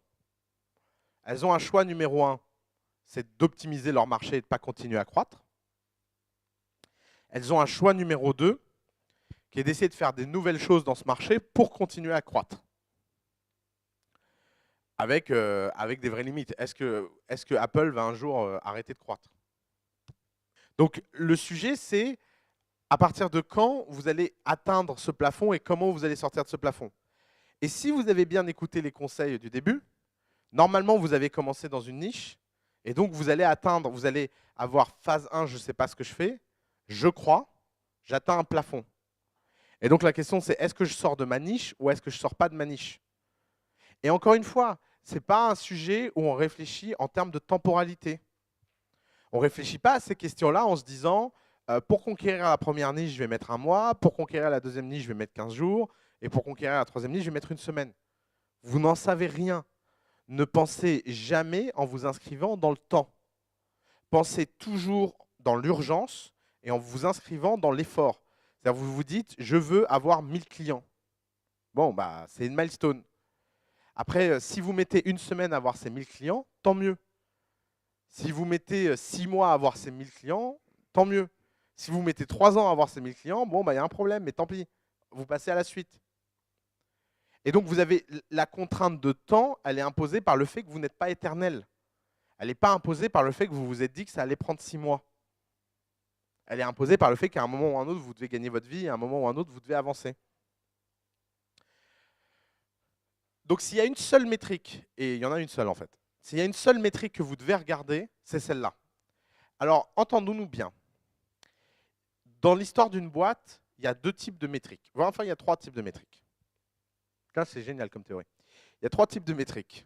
Elles ont un choix numéro 1, c'est d'optimiser leur marché et de ne pas continuer à croître. Elles ont un choix numéro 2, qui est d'essayer de faire des nouvelles choses dans ce marché pour continuer à croître. Avec des vraies limites. Est-ce que Apple va un jour arrêter de croître? Donc le sujet, c'est à partir de quand vous allez atteindre ce plafond et comment vous allez sortir de ce plafond. Et si vous avez bien écouté les conseils du début, normalement, vous avez commencé dans une niche et donc vous allez avoir phase 1, je ne sais pas ce que je fais, je crois, j'atteins un plafond. Et donc la question, c'est est-ce que je sors de ma niche ou est-ce que je ne sors pas de ma niche? Et encore une fois, ce n'est pas un sujet où on réfléchit en termes de temporalité. On ne réfléchit pas à ces questions-là en se disant pour conquérir la première niche, je vais mettre 1 mois, pour conquérir la deuxième niche, je vais mettre 15 jours, et pour conquérir la troisième niche, je vais mettre 1 semaine. Vous n'en savez rien. Ne pensez jamais en vous inscrivant dans le temps. Pensez toujours dans l'urgence et en vous inscrivant dans l'effort. C'est-à-dire vous vous dites, je veux avoir 1000 clients. Bon, bah, c'est une milestone. Après, si vous mettez 1 semaine à avoir ces 1000 clients, tant mieux. Si vous mettez 6 mois à avoir ces 1000 clients, tant mieux. Si vous mettez 3 ans à avoir ces 1000 clients, bon, bah, y a un problème, mais tant pis. Vous passez à la suite. Et donc, vous avez la contrainte de temps, elle est imposée par le fait que vous n'êtes pas éternel. Elle n'est pas imposée par le fait que vous vous êtes dit que ça allait prendre 6 mois. Elle est imposée par le fait qu'à un moment ou à un autre, vous devez gagner votre vie et à un moment ou à un autre, vous devez avancer. Donc, s'il y a une seule métrique, et il y en a une seule en fait, s'il y a une seule métrique que vous devez regarder, c'est celle-là. Alors, entendons-nous bien. Dans l'histoire d'une boîte, il y a 2 types de métriques. Enfin, il y a 3 types de métriques. Là, c'est génial comme théorie. Il y a 3 types de métriques.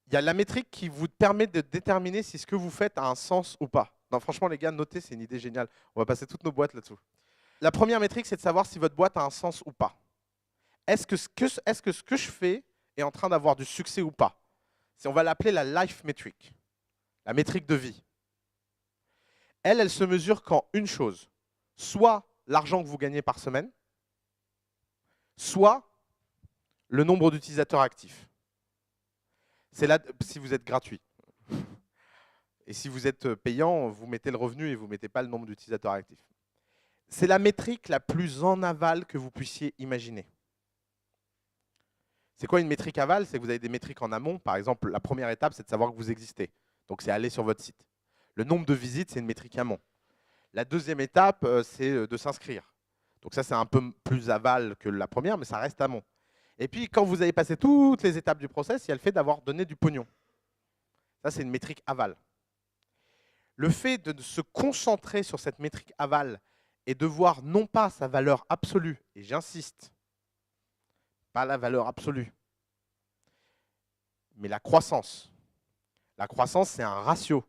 Il y a la métrique qui vous permet de déterminer si ce que vous faites a un sens ou pas. Non, franchement, les gars, notez, c'est une idée géniale. On va passer toutes nos boîtes là-dessous. La première métrique, c'est de savoir si votre boîte a un sens ou pas. Est-ce que ce que je fais est en train d'avoir du succès ou pas? On va l'appeler la life metric, la métrique de vie. Elle se mesure quand une chose, soit l'argent que vous gagnez par semaine, soit le nombre d'utilisateurs actifs. C'est là si vous êtes gratuit. Et si vous êtes payant, vous mettez le revenu et vous ne mettez pas le nombre d'utilisateurs actifs. C'est la métrique la plus en aval que vous puissiez imaginer. C'est quoi une métrique aval? C'est que vous avez des métriques en amont. Par exemple, la première étape, c'est de savoir que vous existez. Donc, c'est aller sur votre site. Le nombre de visites, c'est une métrique amont. La deuxième étape, c'est de s'inscrire. Donc ça, c'est un peu plus aval que la première, mais ça reste amont. Et puis, quand vous avez passé toutes les étapes du process, il y a le fait d'avoir donné du pognon. Ça, c'est une métrique aval. Le fait de se concentrer sur cette métrique aval et de voir non pas sa valeur absolue, et j'insiste, pas la valeur absolue, mais la croissance. La croissance, c'est un ratio.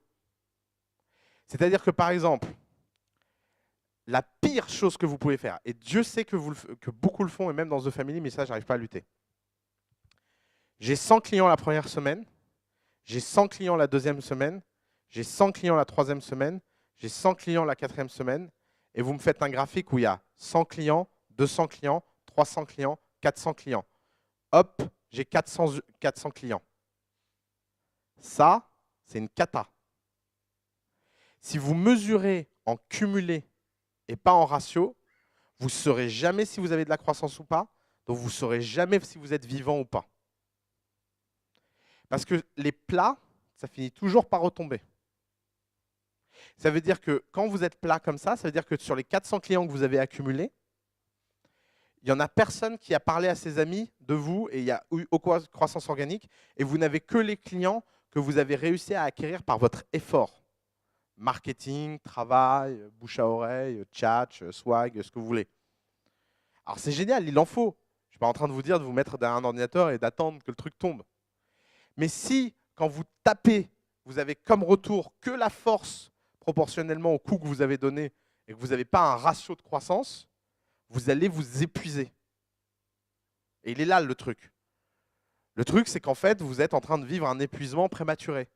C'est-à-dire que, par exemple, la pire chose que vous pouvez faire, et Dieu sait que beaucoup le font, et même dans The Family, mais ça, je n'arrive pas à lutter. J'ai 100 clients la première semaine, j'ai 100 clients la deuxième semaine, j'ai 100 clients la troisième semaine, j'ai 100 clients la quatrième semaine, et vous me faites un graphique où il y a 100 clients, 200 clients, 300 clients, 400 clients. Hop, j'ai 400 clients. Ça, c'est une cata. Si vous mesurez en cumulé et pas en ratio, vous ne saurez jamais si vous avez de la croissance ou pas, donc vous ne saurez jamais si vous êtes vivant ou pas. Parce que les plats, ça finit toujours par retomber. Ça veut dire que quand vous êtes plat comme ça veut dire que sur les 400 clients que vous avez accumulés, il n'y en a personne qui a parlé à ses amis de vous et il y a eu aucune croissance organique et vous n'avez que les clients que vous avez réussi à acquérir par votre effort. Marketing, travail, bouche à oreille, chat, swag, ce que vous voulez. Alors c'est génial, il en faut. Je ne suis pas en train de vous dire de vous mettre derrière un ordinateur et d'attendre que le truc tombe. Mais si, quand vous tapez, vous avez comme retour que la force proportionnellement au coût que vous avez donné et que vous n'avez pas un ratio de croissance, vous allez vous épuiser. Et il est là le truc. Le truc, c'est qu'en fait, vous êtes en train de vivre un épuisement prématuré.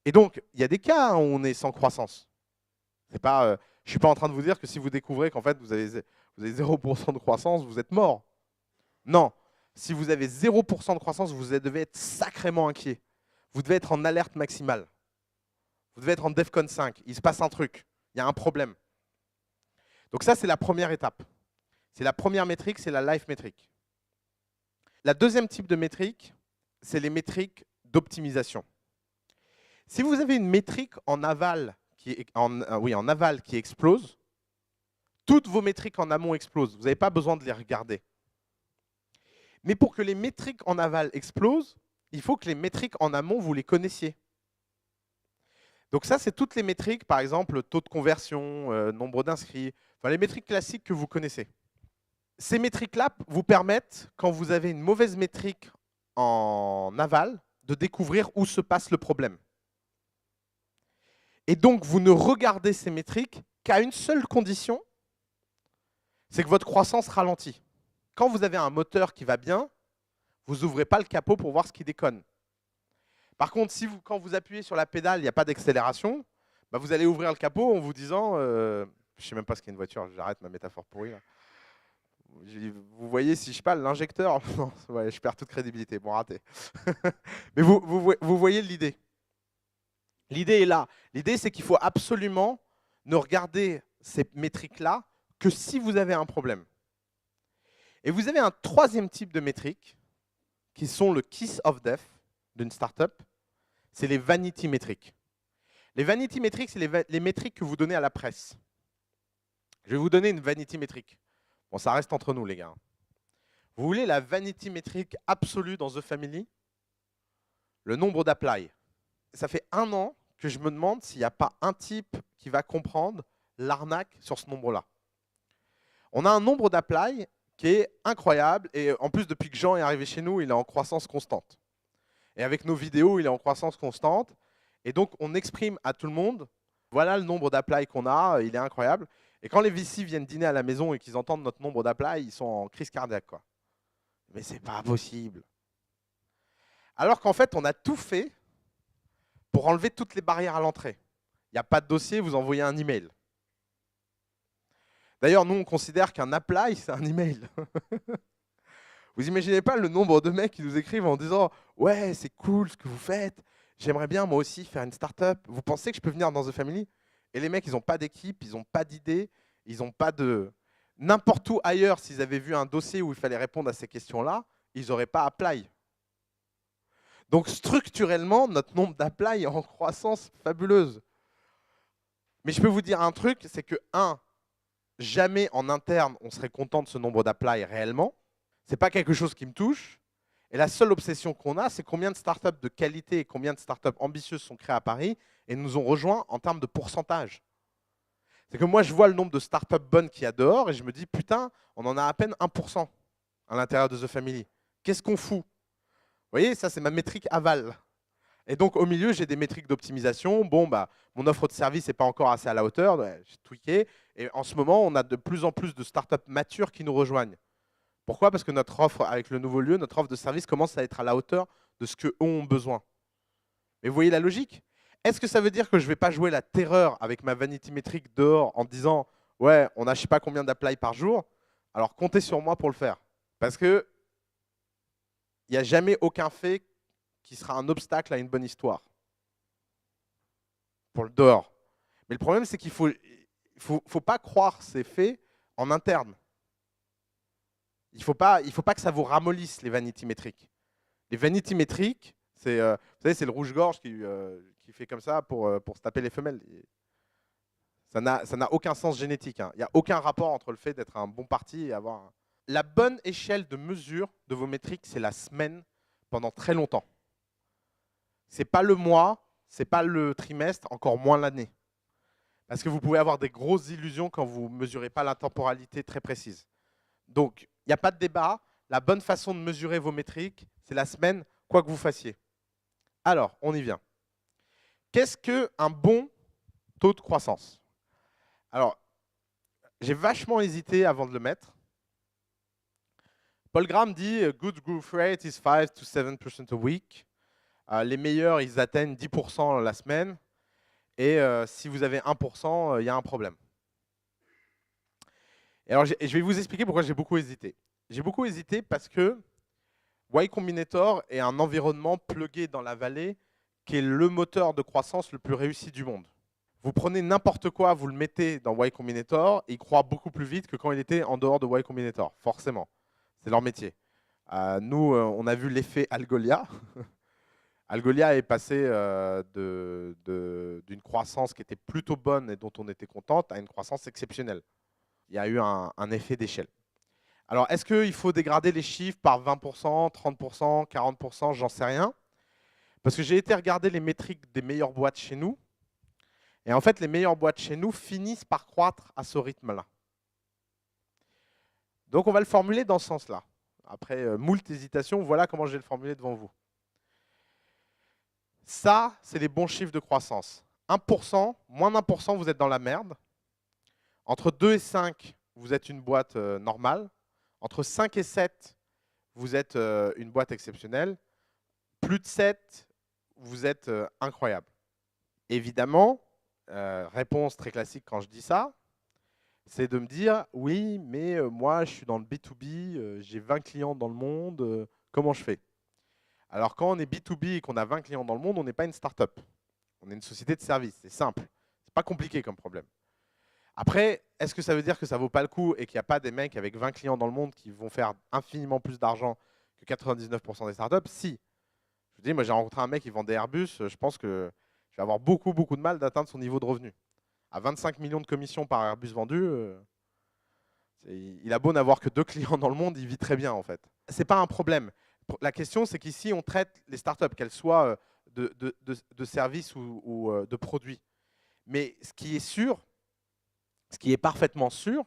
Et donc, il y a des cas où on est sans croissance. Je ne suis pas en train de vous dire que si vous découvrez qu'en fait, vous avez 0% de croissance, vous êtes mort. Non. Si vous avez 0% de croissance, vous devez être sacrément inquiet. Vous devez être en alerte maximale. Vous devez être en DEFCON 5. Il se passe un truc. Il y a un problème. Donc ça, c'est la première étape. C'est la première métrique, c'est la life métrique. La deuxième type de métrique, c'est les métriques d'optimisation. Si vous avez une métrique en aval qui explose, toutes vos métriques en amont explosent. Vous n'avez pas besoin de les regarder. Mais pour que les métriques en aval explosent, il faut que les métriques en amont, vous les connaissiez. Donc ça, c'est toutes les métriques, par exemple, taux de conversion, nombre d'inscrits, enfin, les métriques classiques que vous connaissez. Ces métriques-là vous permettent, quand vous avez une mauvaise métrique en aval, de découvrir où se passe le problème. Et donc, vous ne regardez ces métriques qu'à une seule condition, c'est que votre croissance ralentit. Quand vous avez un moteur qui va bien, vous n'ouvrez pas le capot pour voir ce qui déconne. Par contre, quand vous appuyez sur la pédale, il n'y a pas d'accélération, bah vous allez ouvrir le capot en vous disant, je ne sais même pas ce qu'est une voiture, j'arrête ma métaphore pourrie. Là. Vous voyez, si je parle l'injecteur, non, ouais, je perds toute crédibilité, bon, raté. Mais vous voyez l'idée. L'idée est là. L'idée, c'est qu'il faut absolument ne regarder ces métriques-là que si vous avez un problème. Et vous avez un troisième type de métriques qui sont le kiss of death d'une startup, c'est les vanity métriques. Les vanity métriques, c'est les métriques que vous donnez à la presse. Je vais vous donner une vanity métrique. Bon, ça reste entre nous, les gars. Vous voulez la vanity métrique absolue dans The Family? Le nombre d'apply. Ça fait 1 an que je me demande s'il n'y a pas un type qui va comprendre l'arnaque sur ce nombre-là. On a un nombre d'apply qui est incroyable. Et en plus, depuis que Jean est arrivé chez nous, il est en croissance constante. Et avec nos vidéos, il est en croissance constante. Et donc, on exprime à tout le monde, voilà le nombre d'apply qu'on a, il est incroyable. Et quand les VC viennent dîner à la maison et qu'ils entendent notre nombre d'apply, ils sont en crise cardiaque, quoi. Mais c'est pas possible. Alors qu'en fait, on a tout fait pour enlever toutes les barrières à l'entrée. Il n'y a pas de dossier, vous envoyez un email. D'ailleurs, nous, on considère qu'un apply, c'est un email. Vous imaginez pas le nombre de mecs qui nous écrivent en disant « Ouais, c'est cool ce que vous faites. J'aimerais bien, moi aussi, faire une start-up. Vous pensez que je peux venir dans The Family ?» Et les mecs, ils n'ont pas d'équipe, ils n'ont pas d'idée, ils n'ont pas de... N'importe où ailleurs, s'ils avaient vu un dossier où il fallait répondre à ces questions-là, ils n'auraient pas apply. Donc, structurellement, notre nombre d'apply est en croissance fabuleuse. Mais je peux vous dire un truc, c'est que, jamais en interne, on serait content de ce nombre d'apply réellement. Ce n'est pas quelque chose qui me touche. Et la seule obsession qu'on a, c'est combien de startups de qualité et combien de startups ambitieuses sont créées à Paris et nous ont rejoints en termes de pourcentage. C'est que moi, je vois le nombre de startups bonnes qu'il y a dehors et je me dis, putain, on en a à peine 1% à l'intérieur de The Family. Qu'est-ce qu'on fout? Vous voyez, ça, c'est ma métrique aval. Et donc, au milieu, j'ai des métriques d'optimisation. Bon, bah, mon offre de service n'est pas encore assez à la hauteur. J'ai tweaké. Et en ce moment, on a de plus en plus de startups matures qui nous rejoignent. Pourquoi? Parce que notre offre, avec le nouveau lieu, notre offre de service commence à être à la hauteur de ce qu'eux ont besoin. Mais vous voyez la logique? Est-ce que ça veut dire que je ne vais pas jouer la terreur avec ma vanity métrique dehors en disant « Ouais, on n'a je sais pas combien d'apply par jour, alors comptez sur moi pour le faire ». Parce qu'il n'y a jamais aucun fait qui sera un obstacle à une bonne histoire. Pour le dehors. Mais le problème, c'est qu'il ne faut pas croire ces faits en interne. Il ne faut pas que ça vous ramollisse, les vanity métriques. Les vanity métriques, vous savez, c'est le rouge-gorge qui fait comme ça pour se taper les femelles. Ça n'a aucun sens génétique. Hein. Il n'y a aucun rapport entre le fait d'être un bon parti et avoir... La bonne échelle de mesure de vos métriques, c'est la semaine pendant très longtemps. Ce n'est pas le mois, ce n'est pas le trimestre, encore moins l'année. Parce que vous pouvez avoir des grosses illusions quand vous ne mesurez pas la temporalité très précise. Donc, il n'y a pas de débat. La bonne façon de mesurer vos métriques, c'est la semaine, quoi que vous fassiez. Alors, on y vient. Qu'est-ce qu'un bon taux de croissance? Alors, j'ai vachement hésité avant de le mettre. Paul Graham dit « Good growth rate is 5 to 7% a week ». Les meilleurs, ils atteignent 10% la semaine. Et si vous avez 1%, il y a un problème. Et alors, je vais vous expliquer pourquoi j'ai beaucoup hésité. J'ai beaucoup hésité parce que Y Combinator est un environnement plugué dans la vallée qui est le moteur de croissance le plus réussi du monde. Vous prenez n'importe quoi, vous le mettez dans Y Combinator, et il croît beaucoup plus vite que quand il était en dehors de Y Combinator, forcément. C'est leur métier. Nous, on a vu l'effet Algolia. Algolia est passé d'une croissance qui était plutôt bonne et dont on était contente à une croissance exceptionnelle. Il y a eu un effet d'échelle. Alors, est-ce qu'il faut dégrader les chiffres par 20%, 30%, 40%? J'en sais rien. Parce que j'ai été regarder les métriques des meilleures boîtes chez nous. Et en fait, les meilleures boîtes chez nous finissent par croître à ce rythme-là. Donc, on va le formuler dans ce sens-là. Après moult hésitations, voilà comment je vais le formuler devant vous. Ça, c'est les bons chiffres de croissance. 1%, moins d'1%, vous êtes dans la merde. Entre 2 et 5, vous êtes une boîte normale. Entre 5 et 7, vous êtes une boîte exceptionnelle. Plus de 7, vous êtes incroyable. Évidemment, réponse très classique quand je dis ça, c'est de me dire « Oui, mais moi, je suis dans le B2B, j'ai 20 clients dans le monde, comment je fais ?» Alors, quand on est B2B et qu'on a 20 clients dans le monde, on n'est pas une start-up. On est une société de service. C'est simple. C'est pas compliqué comme problème. Après, est-ce que ça veut dire que ça ne vaut pas le coup et qu'il n'y a pas des mecs avec 20 clients dans le monde qui vont faire infiniment plus d'argent que 99% des startups? Si. Je vous dis, moi, j'ai rencontré un mec qui vend des Airbus. Je pense que je vais avoir beaucoup de mal d'atteindre son niveau de revenu. À 25 millions de commissions par Airbus vendu, il a beau n'avoir que 2 clients dans le monde, il vit très bien, en fait. Ce n'est pas un problème. La question, c'est qu'ici, on traite les startups, qu'elles soient de services ou de produits. Mais ce qui est sûr, ce qui est parfaitement sûr,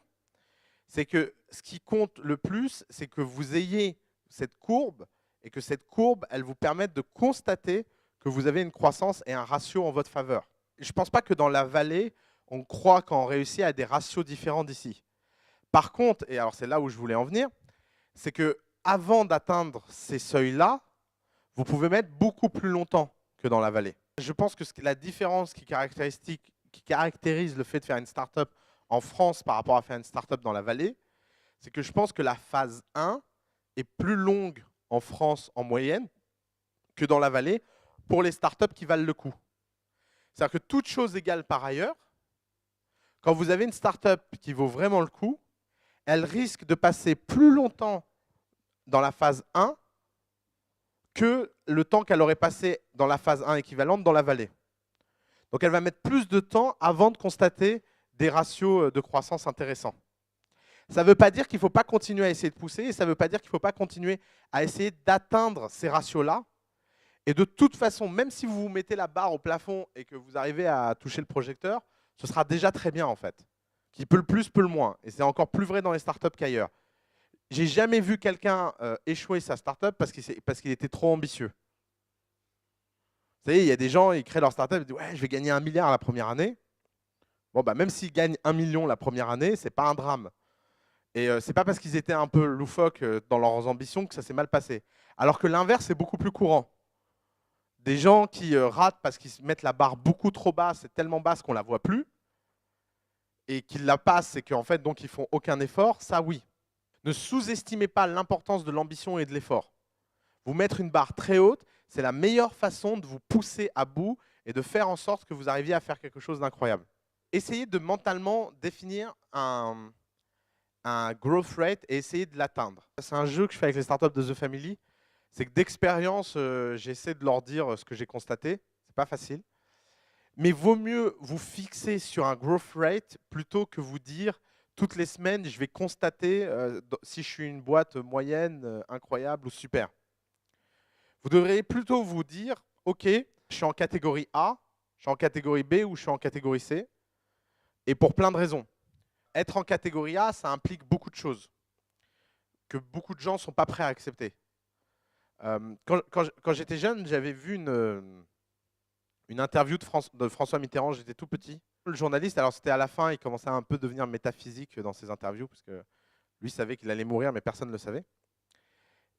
c'est que ce qui compte le plus, c'est que vous ayez cette courbe et que cette courbe, elle vous permette de constater que vous avez une croissance et un ratio en votre faveur. Je ne pense pas que dans la vallée, on croit qu'on réussit à des ratios différents d'ici. Par contre, et alors c'est là où je voulais en venir, c'est que avant d'atteindre ces seuils-là, vous pouvez mettre beaucoup plus longtemps que dans la vallée. Je pense que la différence qui caractérise le fait de faire une startup en France par rapport à faire une startup dans la vallée, c'est que je pense que la phase 1 est plus longue en France en moyenne que dans la vallée pour les startups qui valent le coup. C'est-à-dire que toute chose égale par ailleurs, quand vous avez une startup qui vaut vraiment le coup, elle risque de passer plus longtemps dans la phase 1 que le temps qu'elle aurait passé dans la phase 1 équivalente dans la vallée. Donc elle va mettre plus de temps avant de constater des ratios de croissance intéressants. Ça ne veut pas dire qu'il ne faut pas continuer à essayer de pousser, et ça ne veut pas dire qu'il ne faut pas continuer à essayer d'atteindre ces ratios-là. Et de toute façon, même si vous vous mettez la barre au plafond et que vous arrivez à toucher le projecteur, ce sera déjà très bien en fait. Qui peut le plus, peut le moins. Et c'est encore plus vrai dans les startups qu'ailleurs. J'ai jamais vu quelqu'un échouer sa startup parce qu'il était trop ambitieux. Vous savez, il y a des gens, ils créent leur startup, ils disent ouais, je vais gagner 1 milliard la première année. Bon, bah, même s'ils gagnent 1 million la première année, c'est pas un drame. Et c'est pas parce qu'ils étaient un peu loufoques dans leurs ambitions que ça s'est mal passé. Alors que l'inverse est beaucoup plus courant. Des gens qui ratent parce qu'ils se mettent la barre beaucoup trop basse, c'est tellement basse qu'on la voit plus, et qu'ils la passent et qu'en fait donc ils font aucun effort, ça oui. Ne sous-estimez pas l'importance de l'ambition et de l'effort. Vous mettre une barre très haute, c'est la meilleure façon de vous pousser à bout et de faire en sorte que vous arriviez à faire quelque chose d'incroyable. Essayez de mentalement définir un growth rate et essayez de l'atteindre. C'est un jeu que je fais avec les startups de The Family. C'est que d'expérience, j'essaie de leur dire ce que j'ai constaté. C'est pas facile. Mais vaut mieux vous fixer sur un growth rate plutôt que vous dire toutes les semaines, je vais constater si je suis une boîte moyenne, incroyable ou super. Vous devriez plutôt vous dire, OK, je suis en catégorie A, je suis en catégorie B ou je suis en catégorie C. Et pour plein de raisons. Être en catégorie A, ça implique beaucoup de choses que beaucoup de gens ne sont pas prêts à accepter. Quand j'étais jeune, j'avais vu une interview de François Mitterrand, j'étais tout petit. Le journaliste, alors c'était à la fin, il commençait à un peu devenir métaphysique dans ses interviews, parce que lui savait qu'il allait mourir, mais personne ne le savait.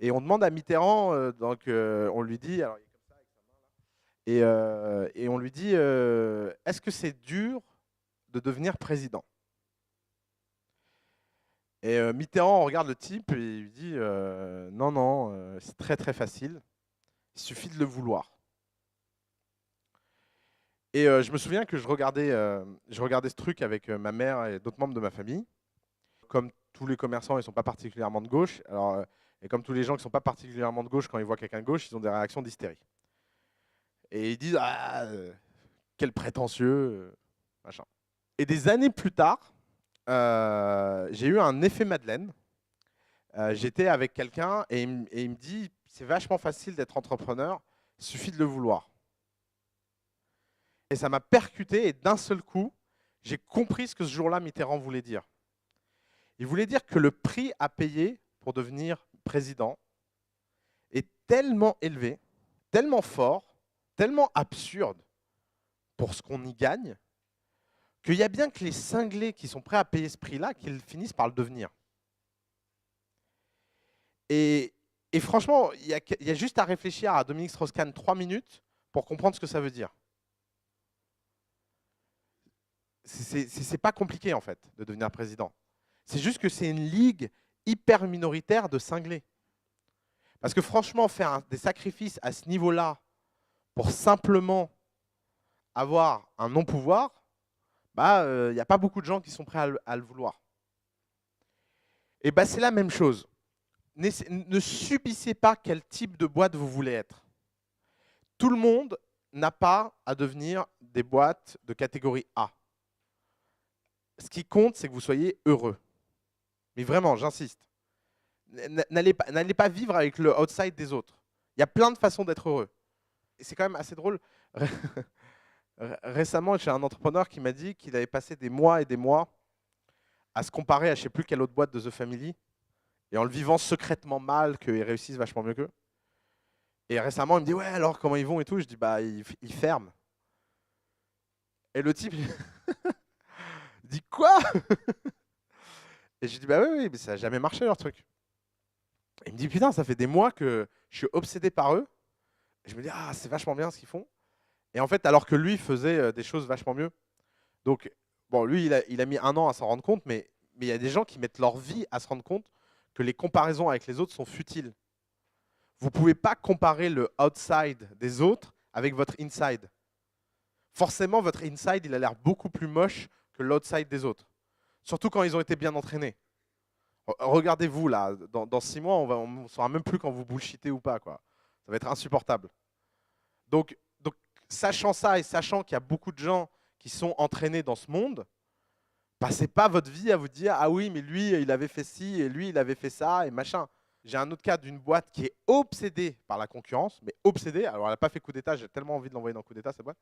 Et on demande à Mitterrand, on lui dit, alors il est comme ça avec sa main là, et on lui dit, est-ce que c'est dur de devenir président? Et Mitterrand regarde le type et il lui dit, non, non, c'est très très facile, il suffit de le vouloir. Et je me souviens que je regardais ce truc avec ma mère et d'autres membres de ma famille. Comme tous les commerçants, ils ne sont pas particulièrement de gauche. Alors, et comme tous les gens qui ne sont pas particulièrement de gauche, quand ils voient quelqu'un de gauche, ils ont des réactions d'hystérie. Et ils disent ah, quel prétentieux, machin. Et des années plus tard, j'ai eu un effet Madeleine. J'étais avec quelqu'un et il me dit c'est vachement facile d'être entrepreneur, il suffit de le vouloir. Et ça m'a percuté et d'un seul coup, j'ai compris ce que ce jour-là Mitterrand voulait dire. Il voulait dire que le prix à payer pour devenir président est tellement élevé, tellement fort, tellement absurde pour ce qu'on y gagne, qu'il y a bien que les cinglés qui sont prêts à payer ce prix-là, qu'ils finissent par le devenir. Et franchement, il y a juste à réfléchir à Dominique Strauss-Kahn 3 minutes pour comprendre ce que ça veut dire. C'est pas compliqué en fait de devenir président. C'est juste que c'est une ligue hyper minoritaire de cinglés. Parce que franchement, faire des sacrifices à ce niveau-là pour simplement avoir un non-pouvoir, bah, y a pas beaucoup de gens qui sont prêts à le vouloir. Et bah, c'est la même chose. Ne subissez pas quel type de boîte vous voulez être. Tout le monde n'a pas à devenir des boîtes de catégorie A. Ce qui compte, c'est que vous soyez heureux. Mais vraiment, j'insiste. N'allez pas vivre avec le outside des autres. Il y a plein de façons d'être heureux. Et c'est quand même assez drôle. Récemment, j'ai un entrepreneur qui m'a dit qu'il avait passé des mois et des mois à se comparer à je sais plus quelle autre boîte de The Family, et en le vivant secrètement mal, qu'ils réussissent vachement mieux qu'eux. Et récemment, il me dit, ouais, alors comment ils vont et tout. Je dis, bah, ils ferment. Et le type, il dit, quoi? Et je dis, bah oui, oui, mais ça n'a jamais marché leur truc. Et il me dit, putain, ça fait des mois que je suis obsédé par eux. Et je me dis, ah, c'est vachement bien ce qu'ils font. Et en fait, alors que lui faisait des choses vachement mieux. Donc, bon, lui, il a mis 1 an à s'en rendre compte, mais il y a des gens qui mettent leur vie à se rendre compte que les comparaisons avec les autres sont futiles. Vous ne pouvez pas comparer le outside des autres avec votre inside. Forcément, votre inside, il a l'air beaucoup plus moche que l'outside des autres. Surtout quand ils ont été bien entraînés. Regardez-vous, là, dans 6 mois, on ne saura même plus quand vous bullshitez ou pas, quoi. Ça va être insupportable. Donc, sachant ça et sachant qu'il y a beaucoup de gens qui sont entraînés dans ce monde, passez pas votre vie à vous dire « Ah oui, mais lui, il avait fait ci, et lui, il avait fait ça, et machin ». J'ai un autre cas d'une boîte qui est obsédée par la concurrence, mais obsédée. Alors, elle n'a pas fait coup d'état, j'ai tellement envie de l'envoyer dans coup d'état, cette boîte.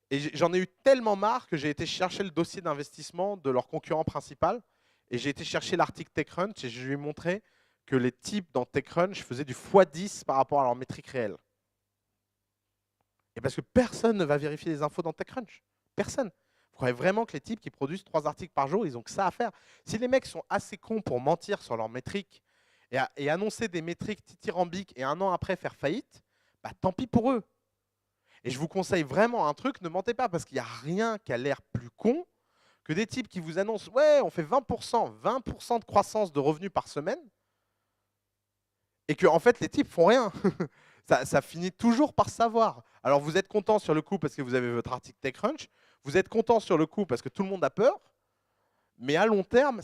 Et j'en ai eu tellement marre que j'ai été chercher le dossier d'investissement de leur concurrent principal, et j'ai été chercher l'article TechCrunch, et je lui ai montré que les types dans TechCrunch faisaient du x10 par rapport à leurs métriques réelles. Et parce que personne ne va vérifier les infos dans TechCrunch. Personne. Vous croyez vraiment que les types qui produisent 3 articles par jour, ils ont que ça à faire? Si les mecs sont assez cons pour mentir sur leurs métriques et annoncer des métriques dithyrambiques et 1 an après faire faillite, bah, tant pis pour eux. Et je vous conseille vraiment un truc, ne mentez pas, parce qu'il n'y a rien qui a l'air plus con que des types qui vous annoncent « Ouais, on fait 20% de croissance de revenus par semaine », et que en fait, les types font rien. Ça finit toujours par savoir. Alors, vous êtes content sur le coup parce que vous avez votre article TechCrunch, vous êtes content sur le coup parce que tout le monde a peur, mais à long terme,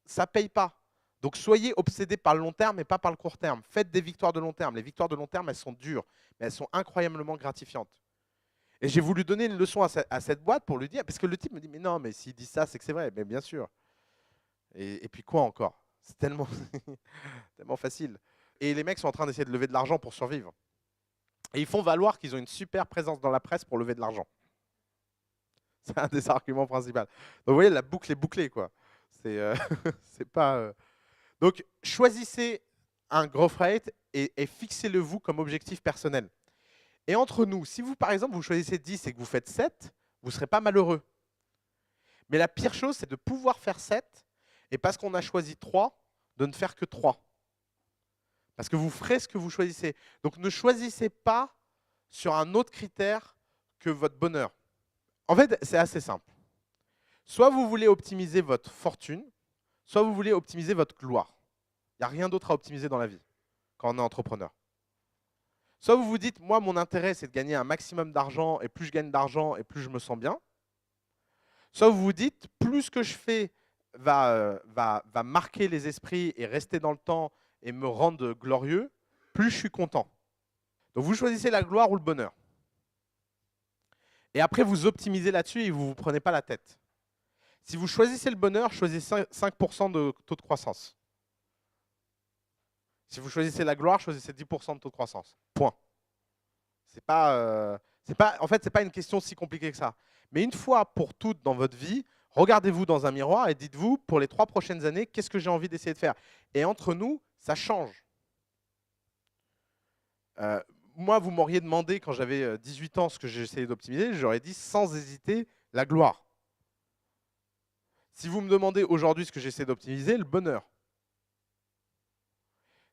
ça ne paye pas. Donc, soyez obsédés par le long terme et pas par le court terme. Faites des victoires de long terme. Les victoires de long terme, elles sont dures, mais elles sont incroyablement gratifiantes. Et j'ai voulu donner une leçon à cette boîte pour lui dire, parce que le type me dit, mais non, mais s'il dit ça, c'est que c'est vrai. Mais bien sûr. Et puis quoi encore? C'est tellement, tellement facile. Et les mecs sont en train d'essayer de lever de l'argent pour survivre. Et ils font valoir qu'ils ont une super présence dans la presse pour lever de l'argent. C'est un des arguments principaux. Donc vous voyez, la boucle est bouclée, quoi. C'est pas. Donc choisissez un growth rate et fixez-le vous comme objectif personnel. Et entre nous, si vous, par exemple, vous choisissez 10 et que vous faites 7, vous ne serez pas malheureux. Mais la pire chose, c'est de pouvoir faire 7 et parce qu'on a choisi 3, de ne faire que 3. Parce que vous ferez ce que vous choisissez. Donc ne choisissez pas sur un autre critère que votre bonheur. En fait, c'est assez simple. Soit vous voulez optimiser votre fortune, soit vous voulez optimiser votre gloire. Il n'y a rien d'autre à optimiser dans la vie quand on est entrepreneur. Soit vous vous dites, moi, mon intérêt, c'est de gagner un maximum d'argent, et plus je gagne d'argent, et plus je me sens bien. Soit vous vous dites, plus ce que je fais va marquer les esprits et rester dans le temps et me rendre glorieux, plus je suis content. Donc vous choisissez la gloire ou le bonheur. Et après, vous optimisez là-dessus et vous ne vous prenez pas la tête. Si vous choisissez le bonheur, choisissez 5% de taux de croissance. Si vous choisissez la gloire, choisissez 10% de taux de croissance. Point. En fait, ce n'est pas une question si compliquée que ça. Mais une fois pour toutes dans votre vie, regardez-vous dans un miroir et dites-vous, pour les 3 prochaines années, qu'est-ce que j'ai envie d'essayer de faire? Et entre nous, ça change. Moi, vous m'auriez demandé, quand j'avais 18 ans, ce que j'essayais d'optimiser, j'aurais dit sans hésiter la gloire. Si vous me demandez aujourd'hui ce que j'essaie d'optimiser, le bonheur.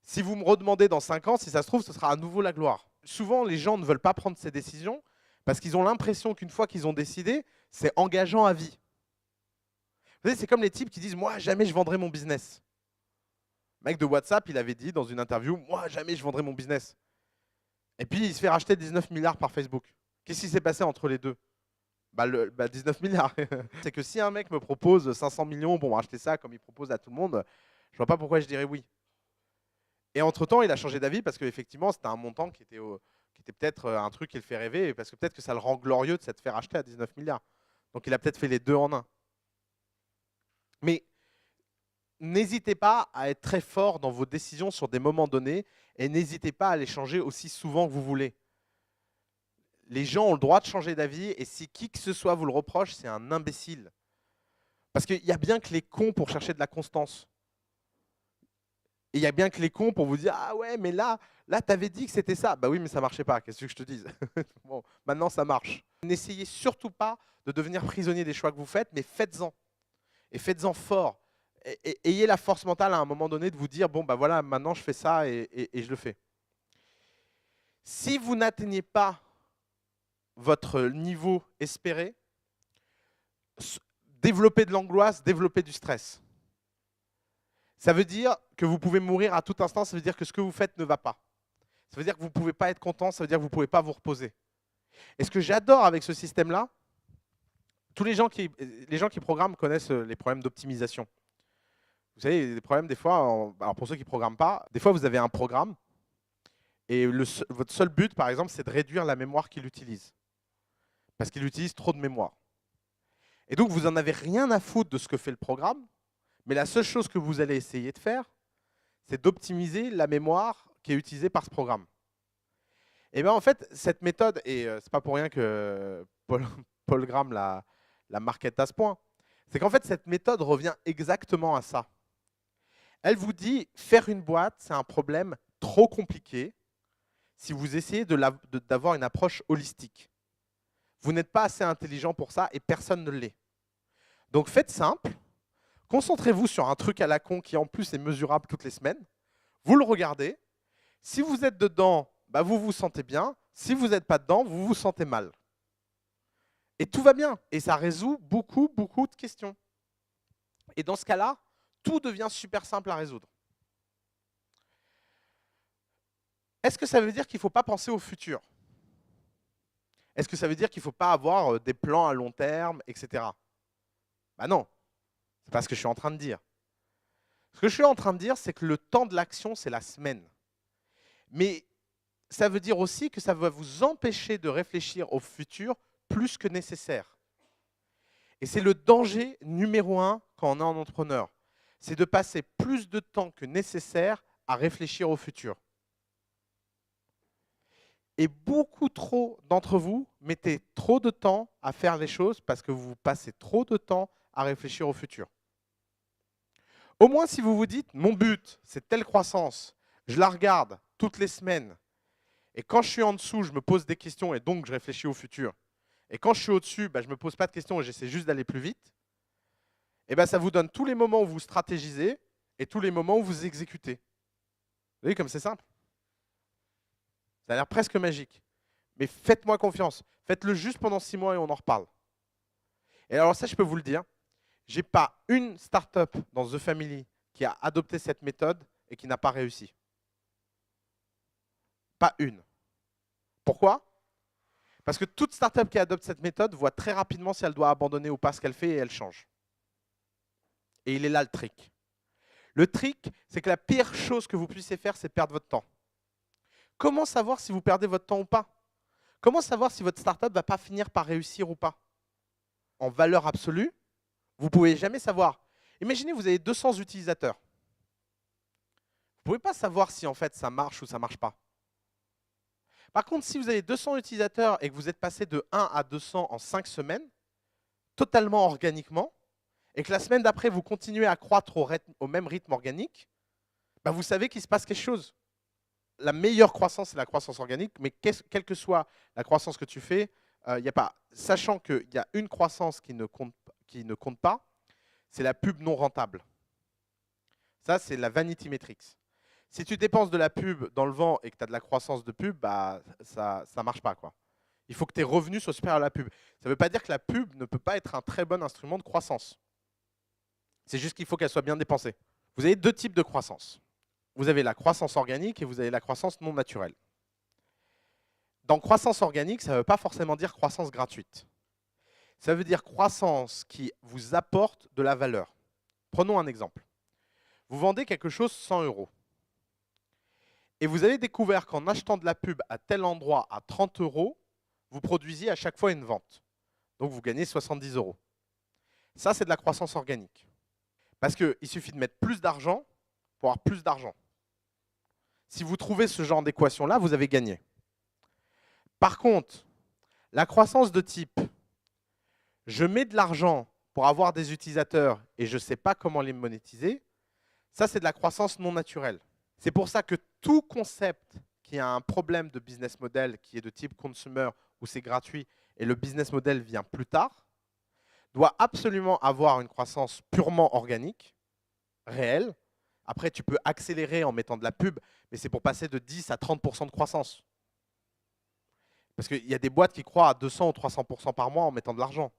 Si vous me redemandez dans 5 ans, si ça se trouve, ce sera à nouveau la gloire. Souvent, les gens ne veulent pas prendre ces décisions parce qu'ils ont l'impression qu'une fois qu'ils ont décidé, c'est engageant à vie. Vous savez, c'est comme les types qui disent « Moi, jamais je vendrai mon business ». Le mec de WhatsApp, il avait dit dans une interview « Moi, jamais je vendrai mon business ». Et puis, il se fait racheter 19 milliards par Facebook. Qu'est-ce qui s'est passé entre les deux? 19 milliards. C'est que si un mec me propose 500 millions pour acheter ça comme il propose à tout le monde, je vois pas pourquoi je dirais oui. Et entre-temps, il a changé d'avis parce qu'effectivement, c'était un montant qui était peut-être un truc qui le fait rêver, parce que peut-être que ça le rend glorieux de s'être fait racheter à 19 milliards. Donc il a peut-être fait les deux en un. Mais n'hésitez pas à être très fort dans vos décisions sur des moments donnés et n'hésitez pas à les changer aussi souvent que vous voulez. Les gens ont le droit de changer d'avis et si qui que ce soit vous le reproche, c'est un imbécile. Parce qu'il y a bien que les cons pour chercher de la constance. Et il y a bien que les cons pour vous dire « Ah ouais, mais là t'avais dit que c'était ça. » Bah oui, mais ça marchait pas, qu'est-ce que je te dise? Bon, maintenant ça marche. N'essayez surtout pas de devenir prisonnier des choix que vous faites, mais faites-en. Et faites-en fort. Ayez la force mentale à un moment donné de vous dire « Bon, bah voilà, maintenant je fais ça et je le fais. » Si vous n'atteignez pas votre niveau espéré, développez de l'angoisse, développez du stress. Ça veut dire que vous pouvez mourir à tout instant, ça veut dire que ce que vous faites ne va pas. Ça veut dire que vous ne pouvez pas être content, ça veut dire que vous ne pouvez pas vous reposer. Et ce que j'adore avec ce système-là, tous les gens qui programment connaissent les problèmes d'optimisation. Vous savez, les problèmes des fois, alors pour ceux qui ne programment pas, des fois vous avez un programme et votre seul but, par exemple, c'est de réduire la mémoire qu'il utilise. Parce qu'il utilise trop de mémoire. Et donc vous n'en avez rien à foutre de ce que fait le programme, mais la seule chose que vous allez essayer de faire, c'est d'optimiser la mémoire qui est utilisée par ce programme. Et bien en fait, cette méthode, et c'est pas pour rien que Paul Graham la market à ce point, c'est qu'en fait cette méthode revient exactement à ça. Elle vous dit, faire une boîte, c'est un problème trop compliqué si vous essayez d'avoir une approche holistique. Vous n'êtes pas assez intelligent pour ça et personne ne l'est. Donc faites simple, concentrez-vous sur un truc à la con qui en plus est mesurable toutes les semaines. Vous le regardez. Si vous êtes dedans, bah vous vous sentez bien. Si vous n'êtes pas dedans, vous vous sentez mal. Et tout va bien. Et ça résout beaucoup, beaucoup de questions. Et dans ce cas-là, tout devient super simple à résoudre. Est-ce que ça veut dire qu'il ne faut pas penser au futur? Est-ce que ça veut dire qu'il ne faut pas avoir des plans à long terme, etc. Bah non, c'est pas ce que je suis en train de dire. Ce que je suis en train de dire, c'est que le temps de l'action, c'est la semaine. Mais ça veut dire aussi que ça va vous empêcher de réfléchir au futur plus que nécessaire. Et c'est le danger numéro 1 quand on est en entrepreneur. C'est de passer plus de temps que nécessaire à réfléchir au futur. Et beaucoup trop d'entre vous mettez trop de temps à faire les choses parce que vous passez trop de temps à réfléchir au futur. Au moins, si vous vous dites, mon but, c'est telle croissance, je la regarde toutes les semaines, et quand je suis en dessous, je me pose des questions et donc je réfléchis au futur. Et quand je suis au-dessus, bah, je ne me pose pas de questions et j'essaie juste d'aller plus vite. Et ben, ça vous donne tous les moments où vous stratégisez et tous les moments où vous exécutez. Vous voyez comme c'est simple? Ça a l'air presque magique. Mais faites-moi confiance. Faites-le juste pendant 6 mois et on en reparle. Et alors ça, je peux vous le dire, je n'ai pas une startup dans The Family qui a adopté cette méthode et qui n'a pas réussi. Pas une. Pourquoi? Parce que toute startup qui adopte cette méthode voit très rapidement si elle doit abandonner ou pas ce qu'elle fait et elle change. Et il est là le trick. Le trick, c'est que la pire chose que vous puissiez faire, c'est perdre votre temps. Comment savoir si vous perdez votre temps ou pas? Comment savoir si votre startup ne va pas finir par réussir ou pas? En valeur absolue, vous ne pouvez jamais savoir. Imaginez, vous avez 200 utilisateurs. Vous ne pouvez pas savoir si en fait ça marche ou ça ne marche pas. Par contre, si vous avez 200 utilisateurs et que vous êtes passé de 1 à 200 en 5 semaines, totalement organiquement, et que la semaine d'après, vous continuez à croître au même rythme organique, bah vous savez qu'il se passe quelque chose. La meilleure croissance, c'est la croissance organique, mais quelle que soit la croissance que tu fais, y a pas, sachant qu'il y a une croissance qui ne compte pas, c'est la pub non rentable. Ça, c'est la vanity metrics. Si tu dépenses de la pub dans le vent et que tu as de la croissance de pub, bah, ça ne marche pas, quoi. Il faut que tes revenus soient supérieurs à la pub. Ça ne veut pas dire que la pub ne peut pas être un très bon instrument de croissance. C'est juste qu'il faut qu'elle soit bien dépensée. Vous avez 2 types de croissance. Vous avez la croissance organique et vous avez la croissance non naturelle. Dans croissance organique, ça ne veut pas forcément dire croissance gratuite. Ça veut dire croissance qui vous apporte de la valeur. Prenons un exemple. Vous vendez quelque chose 100 €. Et vous avez découvert qu'en achetant de la pub à tel endroit à 30 €, vous produisiez à chaque fois une vente. Donc vous gagnez 70 €. Ça, c'est de la croissance organique. Parce qu'il suffit de mettre plus d'argent pour avoir plus d'argent. Si vous trouvez ce genre d'équation-là, vous avez gagné. Par contre, la croissance de type, je mets de l'argent pour avoir des utilisateurs et je ne sais pas comment les monétiser, ça, c'est de la croissance non naturelle. C'est pour ça que tout concept qui a un problème de business model, qui est de type consumer, où c'est gratuit, et le business model vient plus tard, doit absolument avoir une croissance purement organique, réelle. Après, tu peux accélérer en mettant de la pub, mais c'est pour passer de 10 à 30% de croissance. Parce qu'il y a des boîtes qui croient à 200 ou 300% par mois en mettant de l'argent.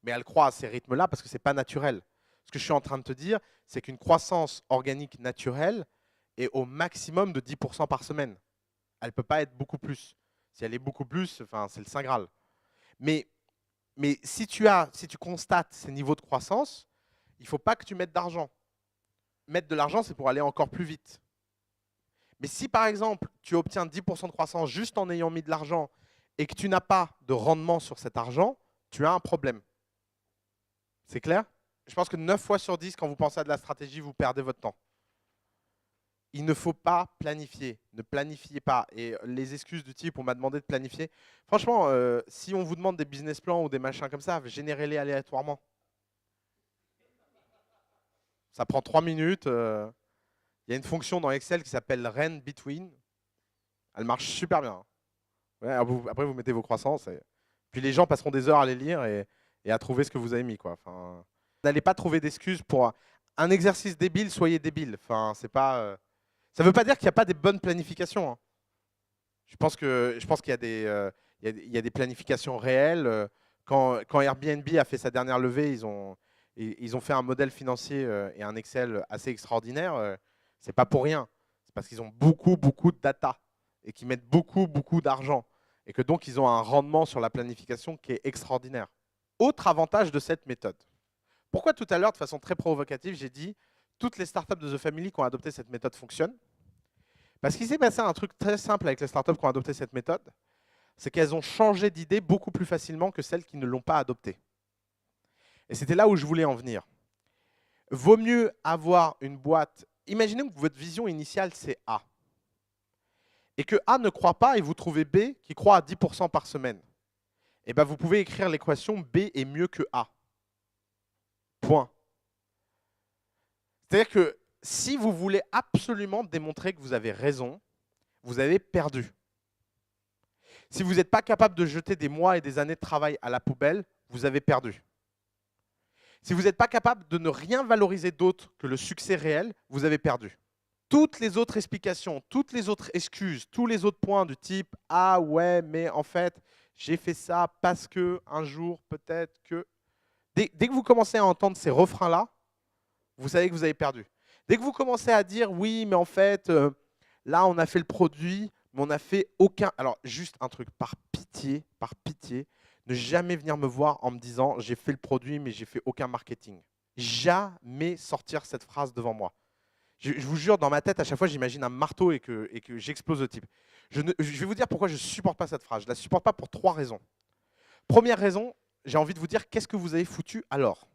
Mais elles croient à ces rythmes-là parce que ce n'est pas naturel. Ce que je suis en train de te dire, c'est qu'une croissance organique naturelle est au maximum de 10% par semaine. Elle ne peut pas être beaucoup plus. Si elle est beaucoup plus, enfin, c'est le Saint Graal. Mais si tu constates ces niveaux de croissance, il ne faut pas que tu mettes d'argent. Mettre de l'argent, c'est pour aller encore plus vite. Mais si par exemple, tu obtiens 10% de croissance juste en ayant mis de l'argent et que tu n'as pas de rendement sur cet argent, tu as un problème. C'est clair? Je pense que 9 fois sur 10, quand vous pensez à de la stratégie, vous perdez votre temps. Il ne faut pas planifier. Ne planifiez pas. Et les excuses du type, on m'a demandé de planifier. Franchement, si on vous demande des business plans ou des machins comme ça, générez-les aléatoirement. Ça prend 3 minutes. Il y a une fonction dans Excel qui s'appelle Run Between. Elle marche super bien. Ouais, après, vous mettez vos croissances. Puis les gens passeront des heures à les lire et à trouver ce que vous avez mis, quoi. Enfin, n'allez pas trouver d'excuses pour un exercice débile, soyez débile. Enfin, c'est pas, ça ne veut pas dire qu'il n'y a pas des bonnes planifications, hein. Je pense qu'il y a il y a des planifications réelles. Quand Airbnb a fait sa dernière levée, ils ont fait un modèle financier et un Excel assez extraordinaire. C'est pas pour rien. C'est parce qu'ils ont beaucoup, beaucoup de data et qu'ils mettent beaucoup, beaucoup d'argent. Et que donc, ils ont un rendement sur la planification qui est extraordinaire. Autre avantage de cette méthode. Pourquoi tout à l'heure, de façon très provocative, j'ai dit toutes les startups de The Family qui ont adopté cette méthode fonctionnent? Parce qu'il s'est passé un truc très simple avec les startups qui ont adopté cette méthode, c'est qu'elles ont changé d'idée beaucoup plus facilement que celles qui ne l'ont pas adoptée. Et c'était là où je voulais en venir. Vaut mieux avoir une boîte. Imaginez que votre vision initiale, c'est A. Et que A ne croit pas et vous trouvez B qui croit à 10% par semaine. Et bien, vous pouvez écrire l'équation B est mieux que A. Point. C'est-à-dire que si vous voulez absolument démontrer que vous avez raison, vous avez perdu. Si vous n'êtes pas capable de jeter des mois et des années de travail à la poubelle, vous avez perdu. Si vous n'êtes pas capable de ne rien valoriser d'autre que le succès réel, vous avez perdu. Toutes les autres explications, toutes les autres excuses, tous les autres points du type « Ah ouais, mais en fait, j'ai fait ça parce que un jour, peut-être que… » Dès que vous commencez à entendre ces refrains-là, vous savez que vous avez perdu. Dès que vous commencez à dire « Oui, mais en fait, là, on a fait le produit, mais on n'a fait aucun… » Alors, juste un truc, par pitié, ne jamais venir me voir en me disant « J'ai fait le produit, mais j'ai fait aucun marketing. » Jamais sortir cette phrase devant moi. Je vous jure, dans ma tête, à chaque fois, j'imagine un marteau et que j'explose le type. Je vais vous dire pourquoi je ne supporte pas cette phrase. Je ne la supporte pas pour 3 raisons. Première raison, j'ai envie de vous dire qu'est-ce que vous avez foutu alors?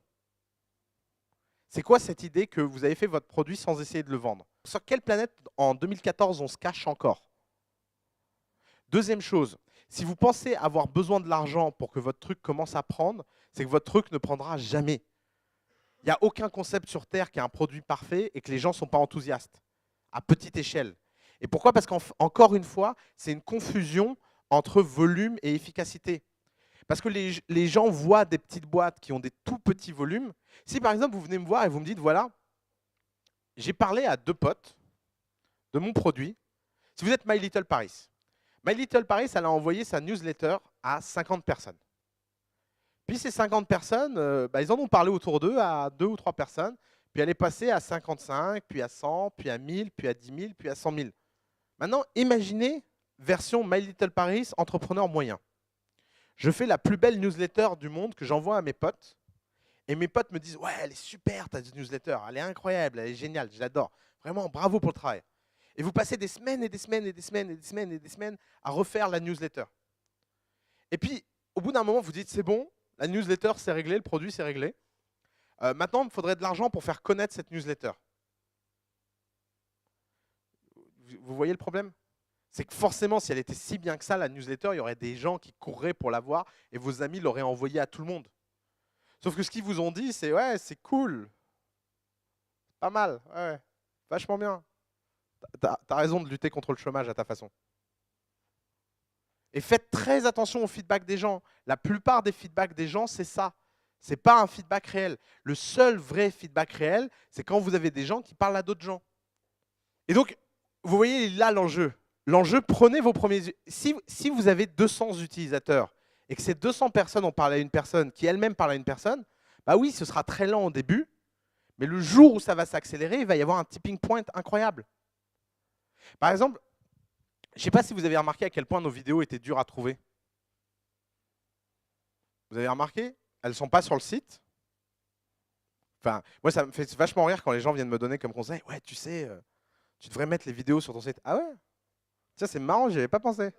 C'est quoi cette idée que vous avez fait votre produit sans essayer de le vendre? Sur quelle planète, en 2014, on se cache encore? Deuxième chose, si vous pensez avoir besoin de l'argent pour que votre truc commence à prendre, c'est que votre truc ne prendra jamais. Il n'y a aucun concept sur Terre qui a un produit parfait et que les gens ne sont pas enthousiastes, à petite échelle. Et pourquoi? Parce qu'encore une fois, c'est une confusion entre volume et efficacité. Parce que les gens voient des petites boîtes qui ont des tout petits volumes. Si par exemple, vous venez me voir et vous me dites, voilà, j'ai parlé à 2 potes de mon produit. Si vous êtes My Little Paris, My Little Paris, elle a envoyé sa newsletter à 50 personnes. Puis ces 50 personnes, ils en ont parlé autour d'eux à 2 ou 3 personnes. Puis elle est passée à 55, puis à 100, puis à 1000, puis à 10 000, puis à 100 000. Maintenant, imaginez version My Little Paris, entrepreneur moyen. Je fais la plus belle newsletter du monde que j'envoie à mes potes. Et mes potes me disent « Ouais, elle est super ta newsletter, elle est incroyable, elle est géniale, je l'adore. Vraiment, bravo pour le travail. » Et vous passez des semaines et des semaines et des semaines et des semaines et des semaines à refaire la newsletter. Et puis, au bout d'un moment, vous dites « C'est bon, la newsletter, c'est réglé, le produit, c'est réglé. Maintenant, il me faudrait de l'argent pour faire connaître cette newsletter. » Vous voyez le problème? C'est que forcément, si elle était si bien que ça, la newsletter, il y aurait des gens qui courraient pour la voir et vos amis l'auraient envoyée à tout le monde. Sauf que ce qu'ils vous ont dit, c'est ouais, c'est cool, pas mal, ouais, vachement bien. T'as raison de lutter contre le chômage à ta façon. Et faites très attention au feedback des gens. La plupart des feedbacks des gens, c'est ça. C'est pas un feedback réel. Le seul vrai feedback réel, c'est quand vous avez des gens qui parlent à d'autres gens. Et donc, vous voyez là l'enjeu. L'enjeu, prenez vos premiers... Si vous avez 200 utilisateurs et que ces 200 personnes ont parlé à une personne qui elle-même parle à une personne, bah oui, ce sera très lent au début, mais le jour où ça va s'accélérer, il va y avoir un tipping point incroyable. Par exemple, je ne sais pas si vous avez remarqué à quel point nos vidéos étaient dures à trouver. Vous avez remarqué? Elles ne sont pas sur le site. Enfin, moi, ça me fait vachement rire quand les gens viennent me donner comme conseil. Ouais, tu sais, tu devrais mettre les vidéos sur ton site. Ah ouais? Ça, c'est marrant, j'y avais pas pensé.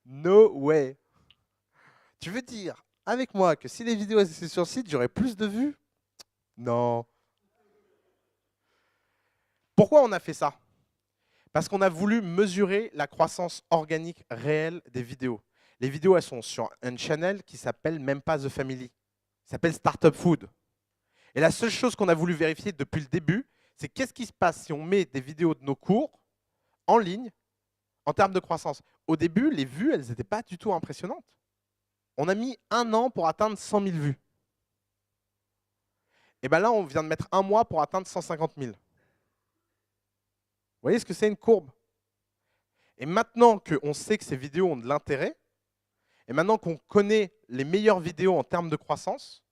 No way. Tu veux dire avec moi que si les vidéos étaient sur le site, j'aurais plus de vues? Non. Pourquoi on a fait ça? Parce qu'on a voulu mesurer la croissance organique réelle des vidéos. Les vidéos, elles sont sur un channel qui s'appelle même pas The Family. Ça s'appelle Startup Food. Et la seule chose qu'on a voulu vérifier depuis le début, c'est qu'est-ce qui se passe si on met des vidéos de nos cours en ligne en termes de croissance. Au début, les vues, elles n'étaient pas du tout impressionnantes. On a mis 1 an pour atteindre 100 000 vues. Et bien là, on vient de mettre 1 mois pour atteindre 150 000. Vous voyez ce que c'est une courbe? Et maintenant qu'on sait que ces vidéos ont de l'intérêt, et maintenant qu'on connaît les meilleures vidéos en termes de croissance,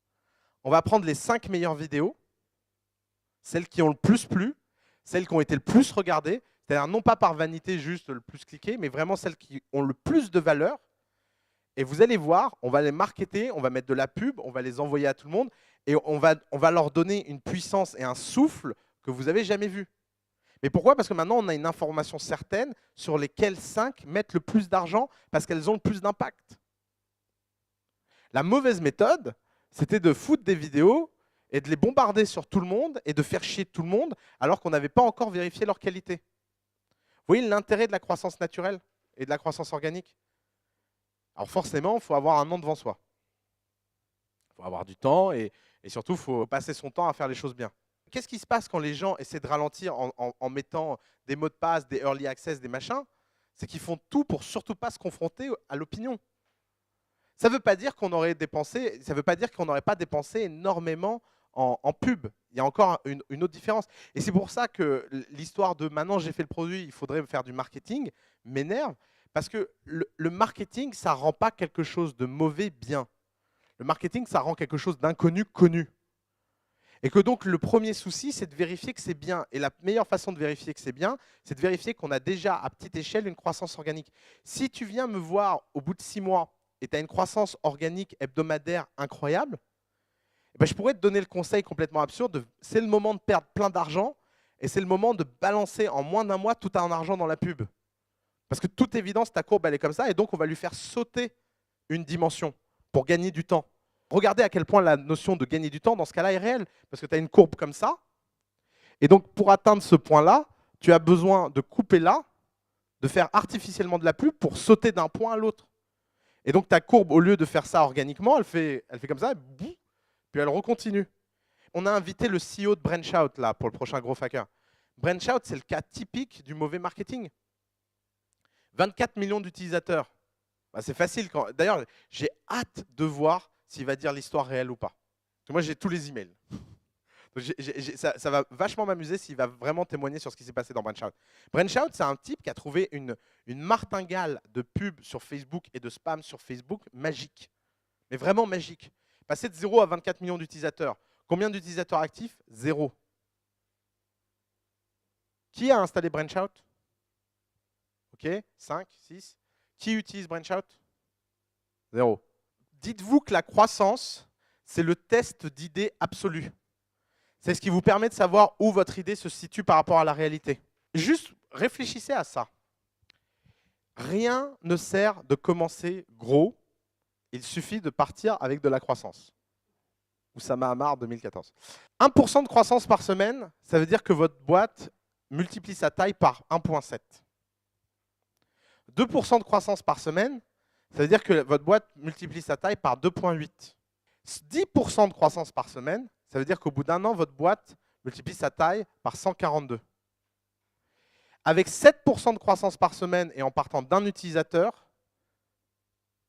on va prendre les 5 meilleures vidéos, celles qui ont le plus plu, celles qui ont été le plus regardées, c'est-à-dire non pas par vanité juste le plus cliqué, mais vraiment celles qui ont le plus de valeur. Et vous allez voir, on va les marketer, on va mettre de la pub, on va les envoyer à tout le monde, et on va leur donner une puissance et un souffle que vous n'avez jamais vu. Mais pourquoi? Parce que maintenant, on a une information certaine sur lesquelles 5 mettent le plus d'argent parce qu'elles ont le plus d'impact. La mauvaise méthode, c'était de foutre des vidéos et de les bombarder sur tout le monde et de faire chier tout le monde alors qu'on n'avait pas encore vérifié leur qualité. Vous voyez l'intérêt de la croissance naturelle et de la croissance organique? Alors forcément, il faut avoir un an devant soi. Il faut avoir du temps et surtout, il faut passer son temps à faire les choses bien. Qu'est-ce qui se passe quand les gens essaient de ralentir en mettant des mots de passe, des early access, des machins? C'est qu'ils font tout pour surtout pas se confronter à l'opinion. Ça ne veut pas dire qu'on aurait dépensé, ça veut pas dire qu'on n'aurait pas dépensé énormément en pub. Il y a encore une autre différence. Et c'est pour ça que l'histoire de maintenant j'ai fait le produit, il faudrait faire du marketing, m'énerve. Parce que le marketing, ça ne rend pas quelque chose de mauvais bien. Le marketing, ça rend quelque chose d'inconnu connu. Et que donc le premier souci, c'est de vérifier que c'est bien. Et la meilleure façon de vérifier que c'est bien, c'est de vérifier qu'on a déjà à petite échelle une croissance organique. Si tu viens me voir au bout de 6 mois et tu as une croissance organique hebdomadaire incroyable, eh ben, je pourrais te donner le conseil complètement absurde, c'est le moment de perdre plein d'argent et c'est le moment de balancer en moins d'1 mois tout ton argent dans la pub. Parce que toute évidence, ta courbe, elle est comme ça, et donc on va lui faire sauter une dimension pour gagner du temps. Regardez à quel point la notion de gagner du temps, dans ce cas-là, est réelle. Parce que tu as une courbe comme ça, et donc pour atteindre ce point-là, tu as besoin de couper là, de faire artificiellement de la pub pour sauter d'un point à l'autre. Et donc ta courbe, au lieu de faire ça organiquement, elle fait comme ça, puis elle recontinue. On a invité le CEO de Branchout là, pour le prochain Growth Hacker. Branchout, c'est le cas typique du mauvais marketing. 24 millions d'utilisateurs. Bah, c'est facile. D'ailleurs, j'ai hâte de voir s'il va dire l'histoire réelle ou pas. Parce que moi, j'ai tous les emails. Donc, ça va vachement m'amuser s'il va vraiment témoigner sur ce qui s'est passé dans Branchout. Branchout, c'est un type qui a trouvé une martingale de pub sur Facebook et de spam sur Facebook magique. Mais vraiment magique. Passer de 0 à 24 millions d'utilisateurs. Combien d'utilisateurs actifs? 0. Qui a installé Branchout? Ok, 5, 6. Qui utilise Branchout? 0. Dites-vous que la croissance, c'est le test d'idée absolue. C'est ce qui vous permet de savoir où votre idée se situe par rapport à la réalité. Juste réfléchissez à ça. Rien ne sert de commencer gros, il suffit de partir avec de la croissance. Oussama Hamar, 2014. 1% de croissance par semaine, ça veut dire que votre boîte multiplie sa taille par 1,7. 2% de croissance par semaine, ça veut dire que votre boîte multiplie sa taille par 2,8. 10% de croissance par semaine, ça veut dire qu'au bout d'un an, votre boîte multiplie sa taille par 142. Avec 7% de croissance par semaine et en partant d'un utilisateur,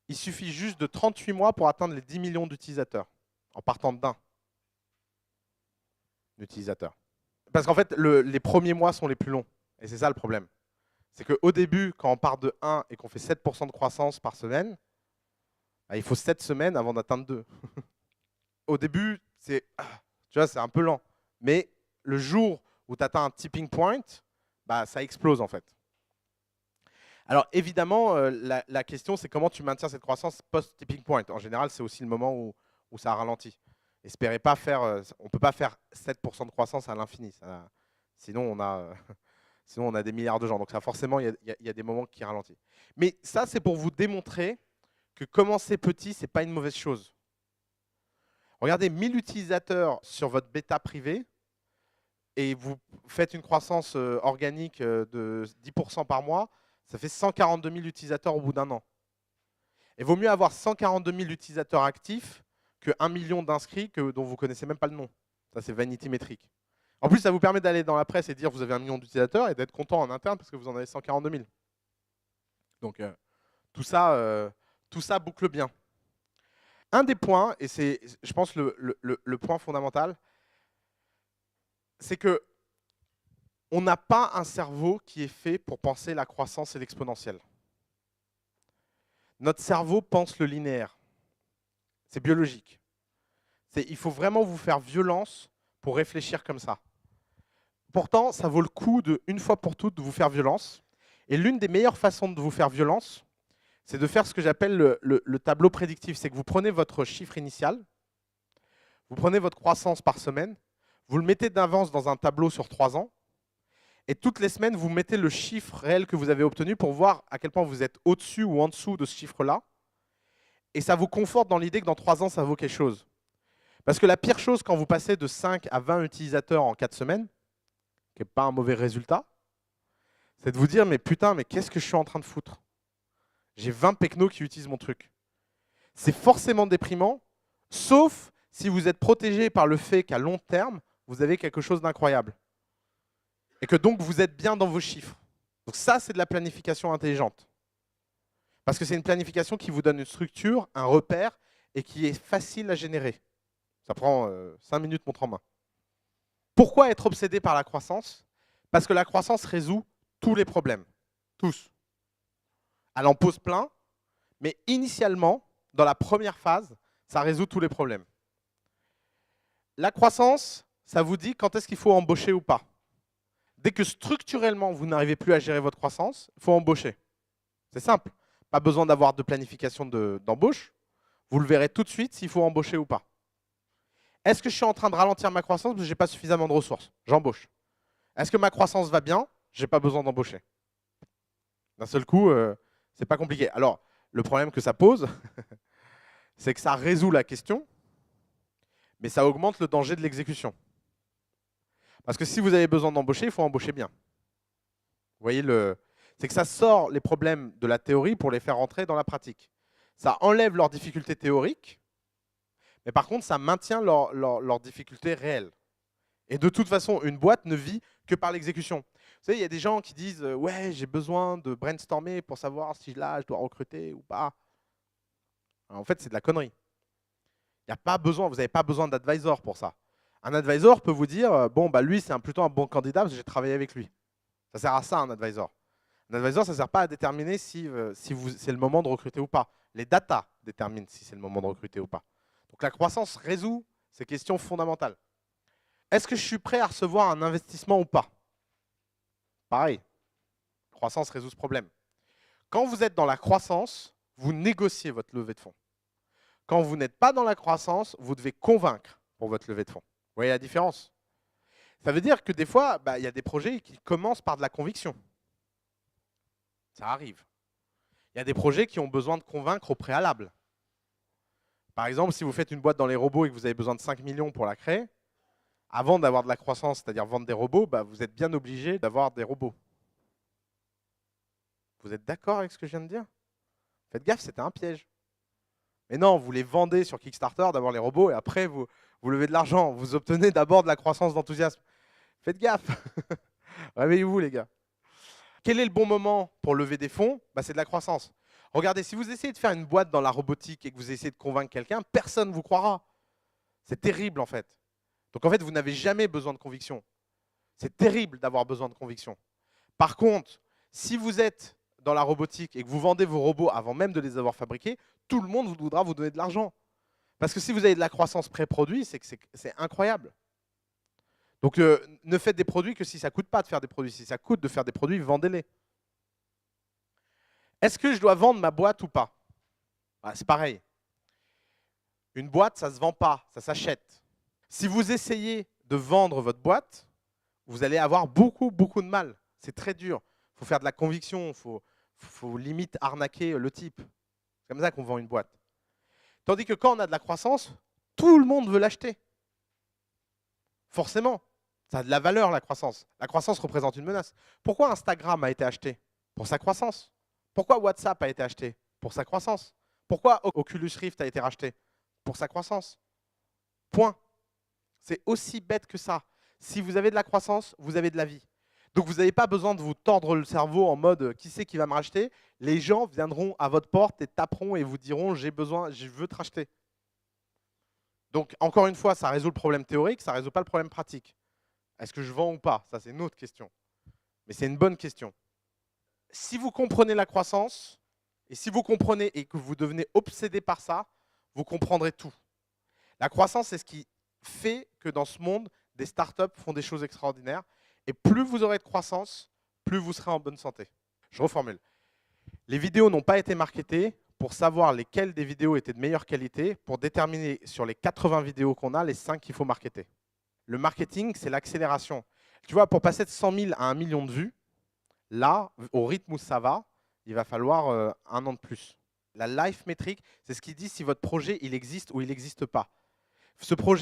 il suffit juste de 38 mois pour atteindre les 10 millions d'utilisateurs, en partant d'un utilisateur. Parce qu'en fait, les premiers mois sont les plus longs. Et c'est ça le problème. C'est qu'au début, quand on part de 1 et qu'on fait 7% de croissance par semaine, bah, il faut 7 semaines avant d'atteindre 2. Au début, c'est un peu lent. Mais le jour où tu atteins un tipping point, bah, ça explose en fait. Alors évidemment, la question, c'est comment tu maintiens cette croissance post-tipping point. En général, c'est aussi le moment où ça ralentit. Espérez pas faire, on ne peut pas faire 7% de croissance à l'infini. Sinon, on a des milliards de gens. Donc ça, forcément, il y a des moments qui ralentissent. Mais ça, c'est pour vous démontrer que commencer petit, ce n'est pas une mauvaise chose. Regardez, 1000 utilisateurs sur votre bêta privée et vous faites une croissance organique de 10% par mois, ça fait 142 000 utilisateurs au bout d'un an. Et vaut mieux avoir 142 000 utilisateurs actifs que 1 million d'inscrits dont vous ne connaissez même pas le nom. Ça, c'est vanity métrique. En plus, ça vous permet d'aller dans la presse et de dire que vous avez 1 million d'utilisateurs et d'être content en interne parce que vous en avez 142 000. Donc, tout ça boucle bien. Un des points, et c'est, je pense, le point fondamental, c'est que on n'a pas un cerveau qui est fait pour penser la croissance et l'exponentielle. Notre cerveau pense le linéaire. C'est biologique. Il faut vraiment vous faire violence pour réfléchir comme ça. Pourtant, ça vaut le coup de, une fois pour toutes, de vous faire violence. Et l'une des meilleures façons de vous faire violence, c'est de faire ce que j'appelle le tableau prédictif. C'est que vous prenez votre chiffre initial, vous prenez votre croissance par semaine, vous le mettez d'avance dans un tableau sur 3 ans, et toutes les semaines, vous mettez le chiffre réel que vous avez obtenu pour voir à quel point vous êtes au-dessus ou en dessous de ce chiffre-là. Et ça vous conforte dans l'idée que dans 3 ans, ça vaut quelque chose. Parce que la pire chose quand vous passez de 5 à 20 utilisateurs en 4 semaines, qui n'est pas un mauvais résultat, c'est de vous dire, mais putain, mais qu'est-ce que je suis en train de foutre? J'ai 20 pecnos qui utilisent mon truc. C'est forcément déprimant, sauf si vous êtes protégé par le fait qu'à long terme, vous avez quelque chose d'incroyable. Et que donc, vous êtes bien dans vos chiffres. Donc ça, c'est de la planification intelligente. Parce que c'est une planification qui vous donne une structure, un repère, et qui est facile à générer. Ça prend 5 minutes montre en main. Pourquoi être obsédé par la croissance? Parce que la croissance résout tous les problèmes. Tous. Elle en pose plein, mais initialement, dans la première phase, ça résout tous les problèmes. La croissance, ça vous dit quand est-ce qu'il faut embaucher ou pas. Dès que structurellement, vous n'arrivez plus à gérer votre croissance, il faut embaucher. C'est simple. Pas besoin d'avoir de planification d'embauche. Vous le verrez tout de suite s'il faut embaucher ou pas. Est-ce que je suis en train de ralentir ma croissance parce que je n'ai pas suffisamment de ressources? J'embauche. Est-ce que ma croissance va bien? Je n'ai pas besoin d'embaucher. D'un seul coup, c'est pas compliqué. Alors, le problème que ça pose, c'est que ça résout la question, mais ça augmente le danger de l'exécution. Parce que si vous avez besoin d'embaucher, il faut embaucher bien. Vous voyez, c'est que ça sort les problèmes de la théorie pour les faire rentrer dans la pratique. Ça enlève leurs difficultés théoriques, mais par contre, ça maintient leurs difficultés réelles. Et de toute façon, une boîte ne vit que par l'exécution. Vous savez, il y a des gens qui disent « Ouais, j'ai besoin de brainstormer pour savoir si là, je dois recruter ou pas. » En fait, c'est de la connerie. Il y a pas besoin, vous n'avez pas besoin d'advisor pour ça. Un advisor peut vous dire « Bon, bah, lui, c'est plutôt un bon candidat parce que j'ai travaillé avec lui. » Ça sert à ça, un advisor. Un advisor, ça ne sert pas à déterminer si c'est le moment de recruter ou pas. Les data déterminent si c'est le moment de recruter ou pas. Donc la croissance résout ces questions fondamentales. Est-ce que je suis prêt à recevoir un investissement ou pas? Pareil, la croissance résout ce problème. Quand vous êtes dans la croissance, vous négociez votre levée de fonds. Quand vous n'êtes pas dans la croissance, vous devez convaincre pour votre levée de fonds. Vous voyez la différence? Ça veut dire que des fois, il y a des projets qui commencent par de la conviction. Ça arrive. Il y a des projets qui ont besoin de convaincre au préalable. Par exemple, si vous faites une boîte dans les robots et que vous avez besoin de 5 millions pour la créer, avant d'avoir de la croissance, c'est-à-dire vendre des robots, vous êtes bien obligé d'avoir des robots. Vous êtes d'accord avec ce que je viens de dire? Faites gaffe, c'était un piège. Mais non, vous les vendez sur Kickstarter, d'abord les robots, et après vous levez de l'argent. Vous obtenez d'abord de la croissance d'enthousiasme. Faites gaffe. Réveillez-vous les gars. Quel est le bon moment pour lever des fonds? C'est de la croissance. Regardez, si vous essayez de faire une boîte dans la robotique et que vous essayez de convaincre quelqu'un, personne ne vous croira. C'est terrible en fait. Donc en fait, vous n'avez jamais besoin de conviction. C'est terrible d'avoir besoin de conviction. Par contre, si vous êtes dans la robotique et que vous vendez vos robots avant même de les avoir fabriqués, tout le monde voudra vous donner de l'argent. Parce que si vous avez de la croissance pré-produit, c'est incroyable. Donc ne faites des produits que si ça ne coûte pas de faire des produits. Si ça coûte de faire des produits, vendez-les. Est-ce que je dois vendre ma boîte ou pas? C'est pareil. Une boîte, ça ne se vend pas, ça s'achète. Si vous essayez de vendre votre boîte, vous allez avoir beaucoup, beaucoup de mal. C'est très dur. Il faut faire de la conviction, il faut limite arnaquer le type. C'est comme ça qu'on vend une boîte. Tandis que quand on a de la croissance, tout le monde veut l'acheter. Forcément. Ça a de la valeur, la croissance. La croissance représente une menace. Pourquoi Instagram a été acheté? Pour sa croissance. Pourquoi WhatsApp a été acheté? Pour sa croissance. Pourquoi Oculus Rift a été racheté? Pour sa croissance. Point. C'est aussi bête que ça. Si vous avez de la croissance, vous avez de la vie. Donc vous n'avez pas besoin de vous tordre le cerveau en mode qui c'est qui va me racheter. Les gens viendront à votre porte et taperont et vous diront j'ai besoin, je veux te racheter. Donc encore une fois, ça résout le problème théorique, ça ne résout pas le problème pratique. Est-ce que je vends ou pas? Ça c'est une autre question. Mais c'est une bonne question. Si vous comprenez la croissance, et si vous comprenez et que vous devenez obsédé par ça, vous comprendrez tout. La croissance, c'est ce qui fait que dans ce monde, des startups font des choses extraordinaires. Et plus vous aurez de croissance, plus vous serez en bonne santé. Je reformule. Les vidéos n'ont pas été marketées pour savoir lesquelles des vidéos étaient de meilleure qualité, pour déterminer sur les 80 vidéos qu'on a, les 5 qu'il faut marketer. Le marketing, c'est l'accélération. Tu vois, pour passer de 100 000 à 1 million de vues, là, au rythme où ça va, il va falloir 1 an de plus. La life metric, c'est ce qui dit si votre projet il existe ou il n'existe pas.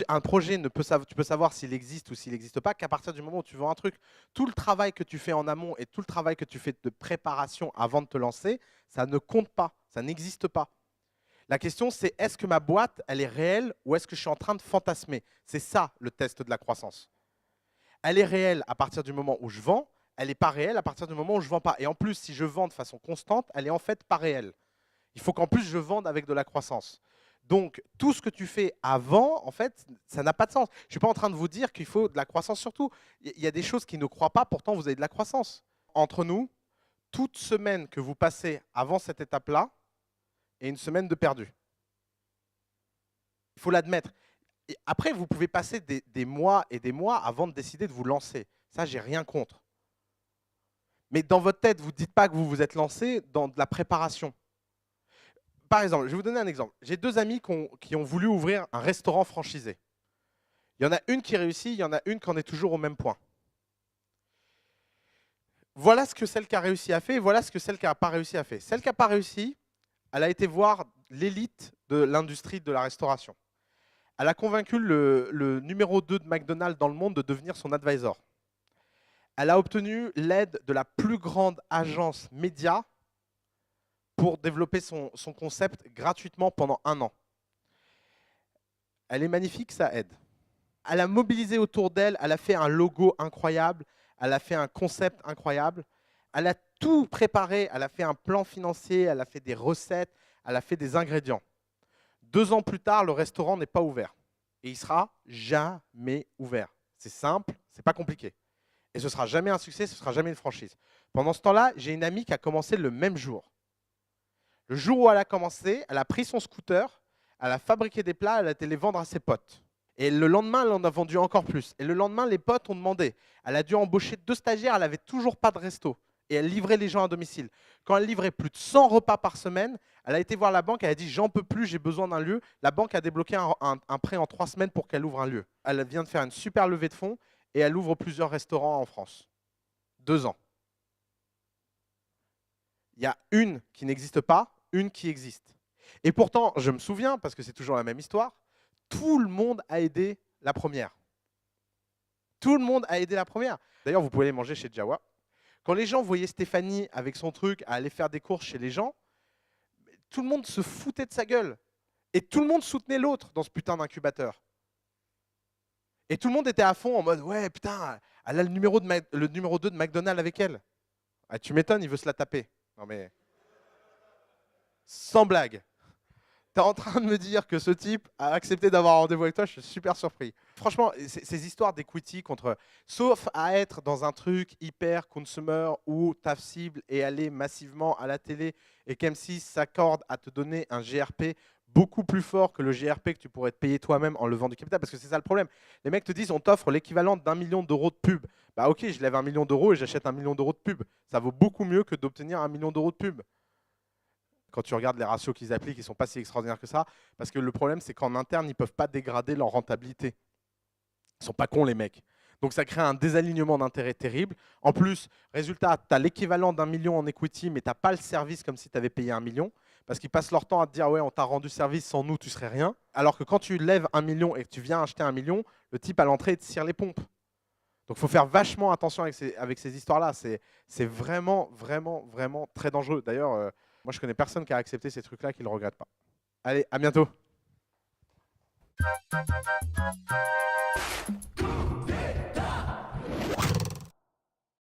Un projet, tu peux savoir s'il existe ou s'il n'existe pas qu'à partir du moment où tu vends un truc. Tout le travail que tu fais en amont et tout le travail que tu fais de préparation avant de te lancer, ça ne compte pas, ça n'existe pas. La question, c'est est-ce que ma boîte, elle est réelle ou est-ce que je suis en train de fantasmer? C'est ça le test de la croissance. Elle est réelle à partir du moment où je vends, elle n'est pas réelle à partir du moment où je ne vends pas. Et en plus, si je vends de façon constante, elle est en fait pas réelle. Il faut qu'en plus, je vende avec de la croissance. Donc, tout ce que tu fais avant, en fait, ça n'a pas de sens. Je ne suis pas en train de vous dire qu'il faut de la croissance surtout. Il y a des choses qui ne croient pas, pourtant vous avez de la croissance. Entre nous, toute semaine que vous passez avant cette étape-là est une semaine de perdu. Il faut l'admettre. Après, vous pouvez passer des mois et des mois avant de décider de vous lancer. Ça, j'ai rien contre. Mais dans votre tête, vous ne dites pas que vous vous êtes lancé dans de la préparation. Par exemple, je vais vous donner un exemple. J'ai 2 amis qui ont voulu ouvrir un restaurant franchisé. Il y en a une qui réussit, il y en a une qui en est toujours au même point. Voilà ce que celle qui a réussi a fait, et voilà ce que celle qui n'a pas réussi a fait. Celle qui n'a pas réussi, elle a été voir l'élite de l'industrie de la restauration. Elle a convaincu le numéro 2 de McDonald's dans le monde de devenir son advisor. Elle a obtenu l'aide de la plus grande agence média pour développer son concept gratuitement pendant 1 an. Elle est magnifique, ça aide. Elle a mobilisé autour d'elle, elle a fait un logo incroyable, elle a fait un concept incroyable, elle a tout préparé, elle a fait un plan financier, elle a fait des recettes, elle a fait des ingrédients. 2 ans plus tard, le restaurant n'est pas ouvert. Et il ne sera jamais ouvert. C'est simple, c'est pas compliqué. Et ce ne sera jamais un succès, ce ne sera jamais une franchise. Pendant ce temps-là, j'ai une amie qui a commencé le même jour. Le jour où elle a commencé, elle a pris son scooter, elle a fabriqué des plats, elle a été les vendre à ses potes. Et le lendemain, elle en a vendu encore plus. Et le lendemain, les potes ont demandé. Elle a dû embaucher 2 stagiaires, elle n'avait toujours pas de resto. Et elle livrait les gens à domicile. Quand elle livrait plus de 100 repas par semaine, elle a été voir la banque, elle a dit « j'en peux plus, j'ai besoin d'un lieu ». La banque a débloqué un prêt en 3 semaines pour qu'elle ouvre un lieu. Elle vient de faire une super levée de fonds et elle ouvre plusieurs restaurants en France. 2 ans. Il y a une qui n'existe pas, une qui existe. Et pourtant, je me souviens, parce que c'est toujours la même histoire, tout le monde a aidé la première. Tout le monde a aidé la première. D'ailleurs, vous pouvez les manger chez Jawa. Quand les gens voyaient Stéphanie avec son truc à aller faire des courses chez les gens, tout le monde se foutait de sa gueule. Et tout le monde soutenait l'autre dans ce putain d'incubateur. Et tout le monde était à fond en mode ouais, putain, elle a le numéro 2 de McDonald's avec elle. Ah, tu m'étonnes, il veut se la taper. Non mais. Sans blague. T'es en train de me dire que ce type a accepté d'avoir un rendez-vous avec toi, je suis super surpris. Franchement, ces histoires d'equity contre. Sauf à être dans un truc hyper consumer où ta cible est allée massivement à la télé et qu'M6 s'accorde à te donner un GRP beaucoup plus fort que le GRP que tu pourrais te payer toi-même en levant du capital. Parce que c'est ça le problème. Les mecs te disent on t'offre l'équivalent d'1 million d'euros de pub. Bah ok, je lève 1 million d'euros et j'achète 1 million d'euros de pub. Ça vaut beaucoup mieux que d'obtenir 1 million d'euros de pub. Quand tu regardes les ratios qu'ils appliquent, ils ne sont pas si extraordinaires que ça. Parce que le problème, c'est qu'en interne, ils ne peuvent pas dégrader leur rentabilité. Ils ne sont pas cons, les mecs. Donc ça crée un désalignement d'intérêt terrible. En plus, résultat, tu as l'équivalent d'1 million en equity, mais tu n'as pas le service comme si tu avais payé 1 million. Parce qu'ils passent leur temps à te dire ouais, on t'a rendu service, sans nous, tu serais rien. Alors que quand tu lèves 1 million et que tu viens acheter 1 million, le type à l'entrée, il te tire les pompes. Donc il faut faire vachement attention avec ces histoires-là. C'est vraiment, vraiment, vraiment très dangereux. D'ailleurs, moi, je connais personne qui a accepté ces trucs-là qui ne le regrette pas. Allez, à bientôt.